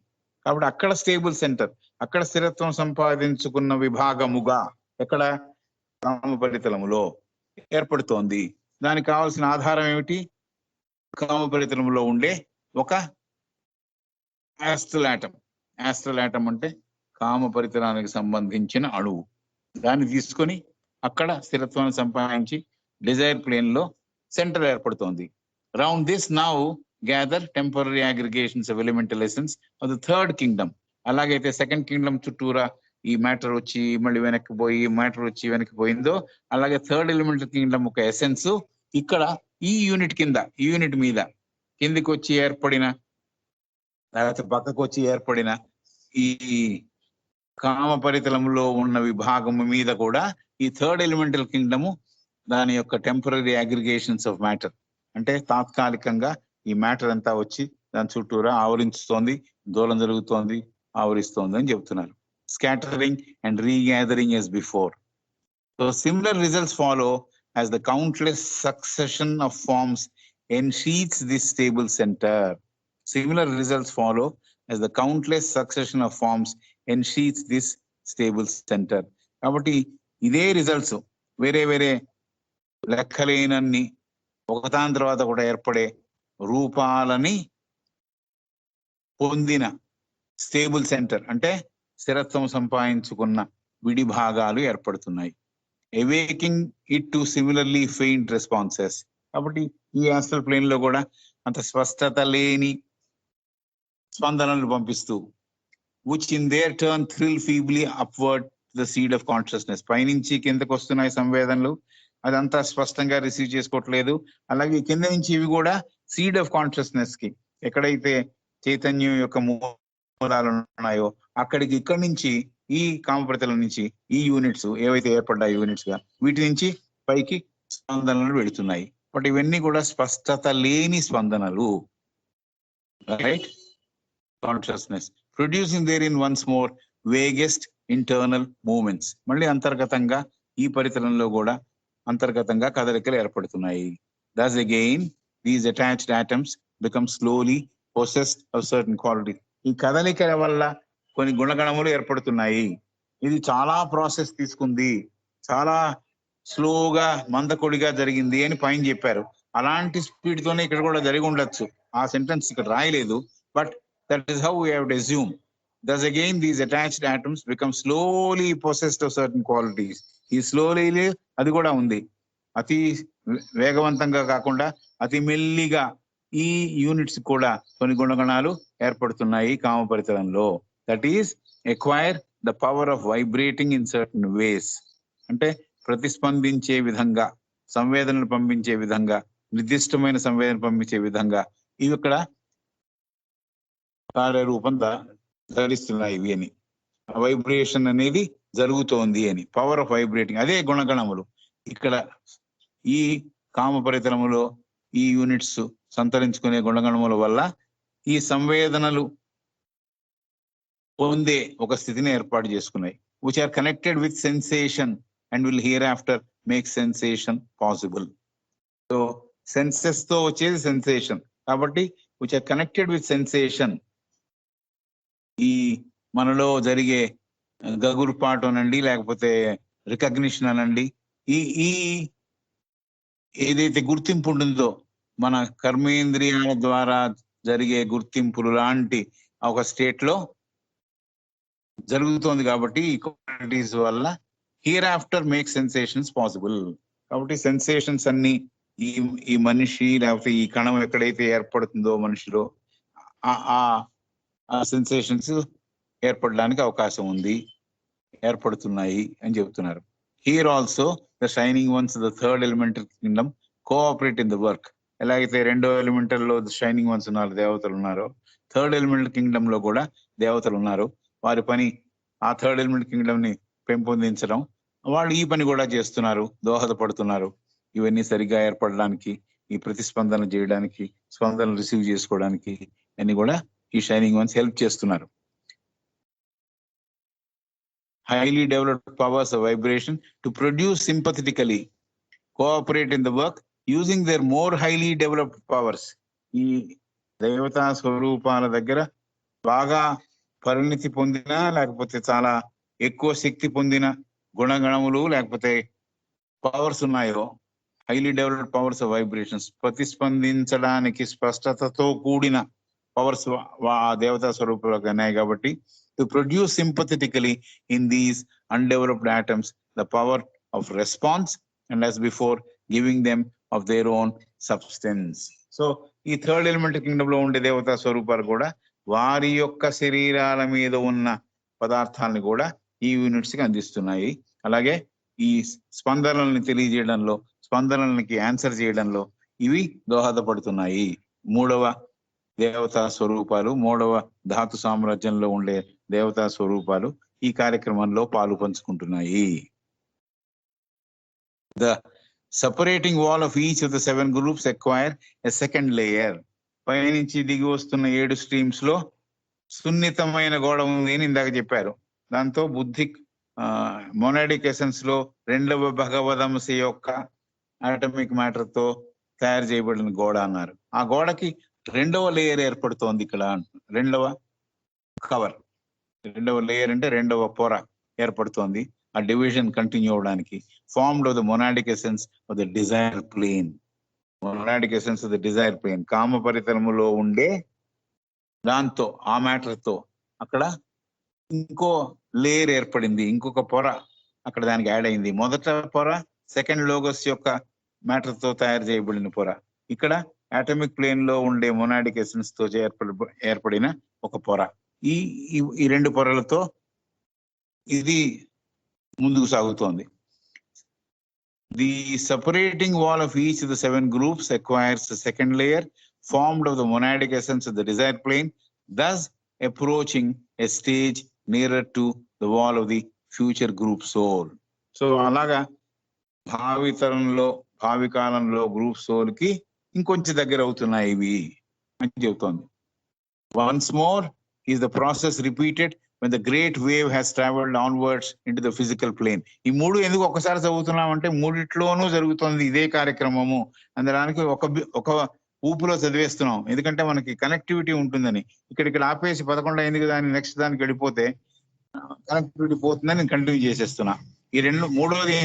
కాబట్టి అక్కడ స్టేబుల్ సెంటర్, అక్కడ స్థిరత్వం సంపాదించుకున్న విభాగముగా ఎక్కడ కామపరితలములో ఏర్పడుతోంది. దానికి కావాల్సిన ఆధారం ఏమిటి? కామపరితలములో ఉండే ఒక ఆస్ట్రల్ ఆటం. ఆస్ట్రల్ ఆటం అంటే కామపరితలానికి సంబంధించిన అణువు. దాన్ని తీసుకొని అక్కడ స్థిరత్వాన్ని సంపాదించి డిజైర్ ప్లేన్ లో సెంటర్ ఏర్పడుతోంది. Round this now gather temporary aggregations of elemental essence of the third Kingdom. అలాగైతే సెకండ్ కింగ్డమ్ చుట్టూరా ఈ మ్యాటర్ వచ్చి మళ్ళీ వెనక్కి పోయి, మ్యాటర్ వచ్చి వెనక్కి పోయిందో, అలాగే థర్డ్ ఎలిమెంటల్ కింగ్డమ్ ఒక ఎసెన్స్ ఇక్కడ ఈ యూనిట్ కింద, ఈ యూనిట్ మీద కిందికి వచ్చి ఏర్పడిన, లేకపోతే పక్కకు వచ్చి ఏర్పడిన ఈ కామ పరితలంలో ఉన్న విభాగము మీద కూడా ఈ థర్డ్ ఎలిమెంటల్ కింగ్డము దాని యొక్క టెంపరరీ అగ్రిగేషన్స్ ఆఫ్ మ్యాటర్, అంటే తాత్కాలికంగా ఈ మ్యాటర్ అంతా వచ్చి దాని చుట్టూరా ఆవరించుతోంది, దూరం జరుగుతోంది, ఆవరిస్తోంది అని చెప్తున్నారు. Scattering and regathering as before. So similar results follow as the countless succession of forms ensheathes this stable center. Similar results follow as the countless succession of forms ensheathes this stable center. కాబట్టి ఇదే results వేరే వేరే లెక్కలేనన్ని ఒకదాని తర్వాత కూడా ఏర్పడే రూపాలని పొందిన స్టేబుల్ సెంటర్ అంటే స్థిరత్వం సంపాదించుకున్న విడి భాగాలు ఏర్పడుతున్నాయి. Awaking it to similarly faint responses. కాబట్టి ఈ ఆస్ట్రల్ ప్లేన్ లో కూడా అంత స్పష్టత లేని స్పందనలు పంపిస్తూ which in their turn thrill feebly upward to the seed of consciousness. పైనుంచి కిందకు వస్తున్నాయి సంవేదనలు, అదంతా స్పష్టంగా రిసీవ్ చేసుకోవట్లేదు. అలాగే కింద నుంచి ఇవి కూడా సీడ్ ఆఫ్ కాన్షియస్నెస్ కి, ఎక్కడైతే చైతన్యం యొక్క మూలాలు ఉన్నాయో అక్కడికి, ఇక్కడి నుంచి ఈ కామపరితల నుంచి ఈ యూనిట్స్ ఏవైతే ఏర్పడ్డాయి యూనిట్స్ గా, వీటి నుంచి పైకి స్పందనలు వెళుతున్నాయి. బట్ ఇవన్నీ కూడా స్పష్టత లేని స్పందనలు. Right? Consciousness producing there in once more vaguest internal movements. మళ్ళీ అంతర్గతంగా ఈ పరితలంలో కూడా అంతర్గతంగా కదలికలు ఏర్పడుతున్నాయి. Thus again these attached atoms become slowly possessed of certain qualities. ఈ కదలికల వల్ల కొన్ని గుణగణములు ఏర్పడుతున్నాయి. ఇది చాలా ప్రాసెస్ తీసుకుంది, చాలా స్లోగా మందకొడిగా జరిగింది అని పైన చెప్పారు. అలాంటి స్పీడ్ తోనే ఇక్కడ కూడా జరిగి ఉండొచ్చు. ఆ సెంటెన్స్ ఇక్కడ రాయలేదు, but that is how we have to assume. Thus again these attached atoms become slowly possessed of certain qualities. ఈ slowly అది కూడా ఉంది. అతి వేగవంతంగా కాకుండా అతి మెల్లిగా ఈ యూనిట్స్ కూడా కొన్ని గుణగణాలు ఏర్పడుతున్నాయి కామపరితలంలో. That is acquire the power of vibrating in certain ways. అంటే ప్రతిస్పందించే విధంగా, సంవేదనలు పంపించే విధంగా, నిర్దిష్టమైన సంవేదన పంపించే విధంగా ఇవి ఇక్కడ కార్యరూపం ధరిస్తున్నాయి ఇవి అని, వైబ్రేషన్ అనేది జరుగుతోంది అని. పవర్ ఆఫ్ వైబ్రేటింగ్ అదే గుణగణములు. ఇక్కడ ఈ కామపరితలములో ఈ యూనిట్స్ సంతరించుకునే గుణగణముల వల్ల ఈ సంవేదనలు పొందే ఒక స్థితిని ఏర్పాటు చేసుకున్నాయి. which are connected with sensation and will hereafter make sensation possible. So senses తో వచ్చేది సెన్సేషన్ కాబట్టి which are connected with sensation, ఈ మనలో జరిగే గగురుపాటు అనండి, లేకపోతే రికగ్నిషన్ అనండి, ఈ ఈ ఏదైతే గుర్తింపు ఉంటుందో మన కర్మేంద్రియాల ద్వారా జరిగే గుర్తింపులు లాంటి ఒక స్టేట్ లో జరుగుతోంది. కాబట్టి ఈ క్వాలిటీస్ వల్ల here after make sensations possible. కాబట్టి సెన్సేషన్స్ అన్ని ఈ మనిషి లేకపోతే ఈ కణం ఎక్కడైతే ఏర్పడుతుందో మనిషిలో ఆ సెన్సేషన్స్ ఏర్పడడానికి అవకాశం ఉంది, ఏర్పడుతున్నాయి అని చెబుతున్నారు. Here also the shining once the third elemental Kingdom cooperate in the work. ఎలాగైతే రెండో ఎలిమెంటల్ లో షైనింగ్ వన్స్ ఉన్నారు, దేవతలు ఉన్నారు, థర్డ్ ఎలిమెంటల్ కింగ్డమ్ లో కూడా దేవతలు ఉన్నారు. వారి పని ఆ థర్డ్ ఎలిమెంట్ కింగ్డమ్ ని పెంపొందించడం, వాళ్ళు ఈ పని కూడా చేస్తున్నారు, దోహదపడుతున్నారు. ఇవన్నీ సరిగ్గా ఏర్పడడానికి, ఈ ప్రతిస్పందన చేయడానికి, స్పందన రిసీవ్ చేసుకోవడానికి అన్ని కూడా ఈ షైనింగ్ వన్స్ హెల్ప్ చేస్తున్నారు. highly developed powers of vibration to produce sympathetically, cooperate in the work using their more highly developed powers. ఈ దేవతా స్వరూపాల దగ్గర బాగా పరిణితి పొందిన, లేకపోతే చాలా ఎక్కువ శక్తి పొందిన గుణగణములు లేకపోతే పవర్స్ ఉన్నాయో, highly developed powers of vibrations, ప్రతిస్పందించడానికి స్పష్టతతో కూడిన పవర్స్ ఆ దేవతా స్వరూపాలకు ఉన్నాయి కాబట్టి, to produce sympathetically in these undeveloped atoms the power of response, and as before giving them of their own substance. So ఈ థర్డ్ ఎలిమెంట్ కింగ్డమ్ లో ఉండే దేవతా స్వరూపాలు కూడా వారి యొక్క శరీరాల మీద ఉన్న పదార్థాలను కూడా ఈ యూనిట్స్ కి అందిస్తున్నాయి. అలాగే ఈ స్పందనల్ని తెలియజేయడంలో, స్పందనలకి ఆన్సర్ చేయడంలో ఇవి దోహదపడుతున్నాయి. మూడవ దేవతా స్వరూపాలు, మూడవ ధాతు సామ్రాజ్యంలో ఉండే దేవతా స్వరూపాలు ఈ కార్యక్రమంలో పాలు పంచుకుంటున్నాయి. The separating wall of each of the 7 groups acquire a second layer. పైనుంచి దిగి వస్తున్న 7 స్ట్రీమ్స్ లో సున్నితమైన గోడ ఉంది అని ఇందాక చెప్పారు. దాంతో బుద్ధిక్ మొనాడిక్ ఎసెన్స్ లో రెండవ భగవదంశ యొక్క ఆటమిక్ మ్యాటర్ తో తయారు చేయబడిన గోడ అన్నారు. ఆ గోడకి రెండవ లేయర్ ఏర్పడుతోంది ఇక్కడ. రెండవ కవర్, రెండవ లేయర్ అంటే రెండవ పొర ఏర్పడుతోంది ఆ డివిజన్ కంటిన్యూ అవడానికి. Formed of the monadic essence of the desire plane. Monadic essence of the desire plane, కామ పరితలములో ఉండే దాంతో, ఆ మ్యాటర్ తో అక్కడ ఇంకో లేయర్ ఏర్పడింది, ఇంకొక పొర అక్కడ దానికి యాడ్ అయింది. మొదట పొర సెకండ్ లోగస్ యొక్క మ్యాటర్ తో తయారు చేయబడిన పొర, ఇక్కడ ఆటమిక్ ప్లేన్ లో ఉండే మొనాడిక్ ఎసెన్స్ తో ఏర్పడిన ఒక పొర. ఈ రెండు పొరలతో ఇది ముందుకు సాగుతోంది. The separating wall of each of the 7 groups acquires a second layer formed of the monadic essence of the desired plane, thus approaching a stage nearer to the wall of the future group soul. So అలాగా భావితరంలో, భావి కాలంలో group soul కి ఇంకొంచెం దగ్గర అవుతున్నాయి ఇవి అని చెబుతోంది. Once more is the process repeated when the great wave has traveled onwards into the physical plane. ఈ మూడు ఎందుకు ఒకసారి చదువుతున్నామంటే మూడిట్లోనూ జరుగుతుంది ఇదే కార్యక్రమము అనడానికి ఒక ఊపులో చదివేస్తున్నాం, ఎందుకంటే మనకి కనెక్టివిటీ ఉంటుందని. ఇక్కడ ఆపేసి 11 అయింది కదా అని నెక్స్ట్ దానికి వెళ్ళిపోతే కనెక్టివిటీ పోతుందని నేను కంటిన్యూ చేసేస్తున్నా. ఈ మూడోది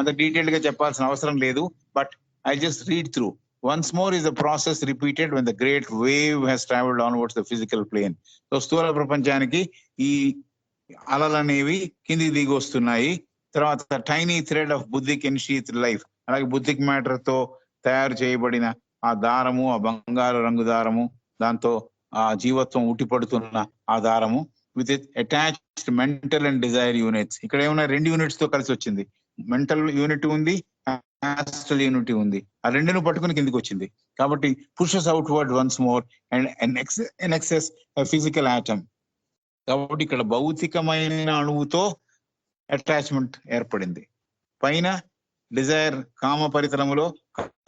అంత డీటెయిల్ గా చెప్పాల్సిన అవసరం లేదు, but I just read through. Once more is the process repeated when the great wave has traveled onwards the physical plane. So స్థూల ప్రపంచానికి ఈ అలలు అనేవి కిందికి దిగి వస్తున్నాయి. తర్వాత tiny thread of buddhic ensheathed life, అలాగే బుద్ధిక్ మ్యాటర్ తో తయారు చేయబడిన ఆ దారము, ఆ బంగారు రంగు దారము, దాంతో ఆ జీవత్వం ఉట్టిపడుతున్న ఆ దారము, with attached mental and desire units. ఇక్కడ ఏమైనా 2 యూనిట్స్ తో కలిసి వచ్చింది. మెంటల్ యూనిట్ ఉంది, ఆస్ట్రల్ యూనిటీ ఉంది. ఆ రెండును పట్టుకుని కిందికి వచ్చింది కాబట్టి pushes outward once more and excess physical atom. కాబట్టి ఇక్కడ భౌతికమైన అణువుతో అటాచ్మెంట్ ఏర్పడింది. పైన డిజైర్ కామ పరితలములో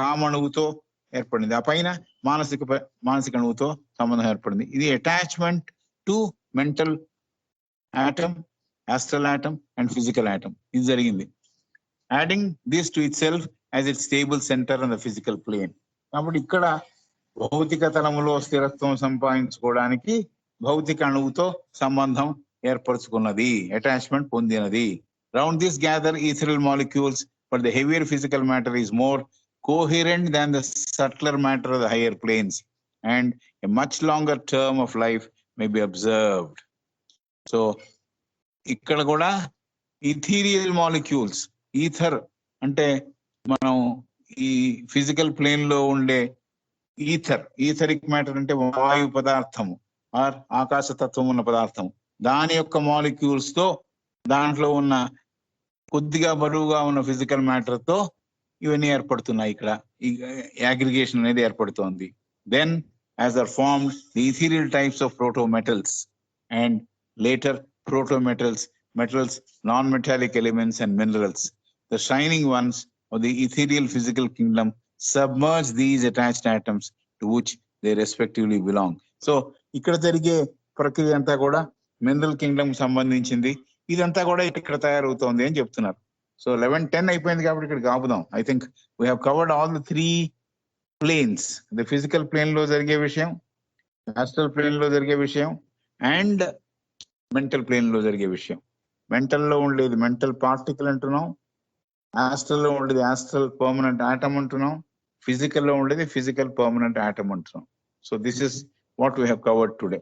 కామణువుతో ఏర్పడింది. ఆ పైన మానసిక అణువుతో సంబంధం ఏర్పడింది. ఇది attachment to mental atom, astral atom and physical atom, ఇది జరిగింది. Adding this to itself as its stable center on the physical plane. కాబట్టి ఇక్కడ భౌతిక తలములో స్థిరత్వం సంపాదించుకోవడానికి భౌతిక అణువుతో సంబంధం ఏర్పరచుకున్నది, అటాచ్మెంట్ పొందినది. Round this gather ethereal molecules, but the heavier physical matter is more coherent than the subtler matter of the higher planes, and a much longer term of life may be observed. So ఇక్కడ కూడా ethereal molecules, ether అంటే మనం ఈ physical plane లో ఉండే etheric matter అంటే వాయు పదార్థము ఆర్ ఆకాశతత్వం ఉన్న పదార్థం, దాని యొక్క మాలిక్యూల్స్ తో దాంట్లో ఉన్న కొద్దిగా బరువుగా ఉన్న ఫిజికల్ మ్యాటర్ తో ఇవన్నీ ఏర్పడుతున్నాయి. ఇక్కడ ఈ అగ్రిగేషన్ అనేది ఏర్పడుతోంది. Then as are formed the ethereal types of proto metals and later proto-metals, metals, non-metallic elements, and minerals. The shining ones of the ethereal physical kingdom submerge these attached atoms to which they respectively belong. So ఇక్కడ జరిగే ప్రక్రియ అంతా కూడా mineral Kingdom సంబంధించింది. ఇదంతా కూడా ఇక్కడ తయారవుతోంది అని చెప్తున్నారు. సో 11:10 అయిపోయింది కాబట్టి ఇక్కడ ఆపుదాం. I think we have covered all the 3 planes. The physical plane లో జరిగే విషయం, ఆస్ట్రల్ ప్లేన్ లో జరిగే విషయం, అండ్ మెంటల్ ప్లేన్ లో జరిగే విషయం. మెంటల్ లో ఉండేది మెంటల్ పార్టికల్ అంటున్నాం, ఆస్ట్రల్ లో ఉండేది ఆస్ట్రల్ పర్మనెంట్ ఆటమ్ అంటున్నాం, ఫిజికల్ లో ఉండేది ఫిజికల్ పర్మనెంట్ ఆటమ్ అంటున్నాం. So this is what we have covered today.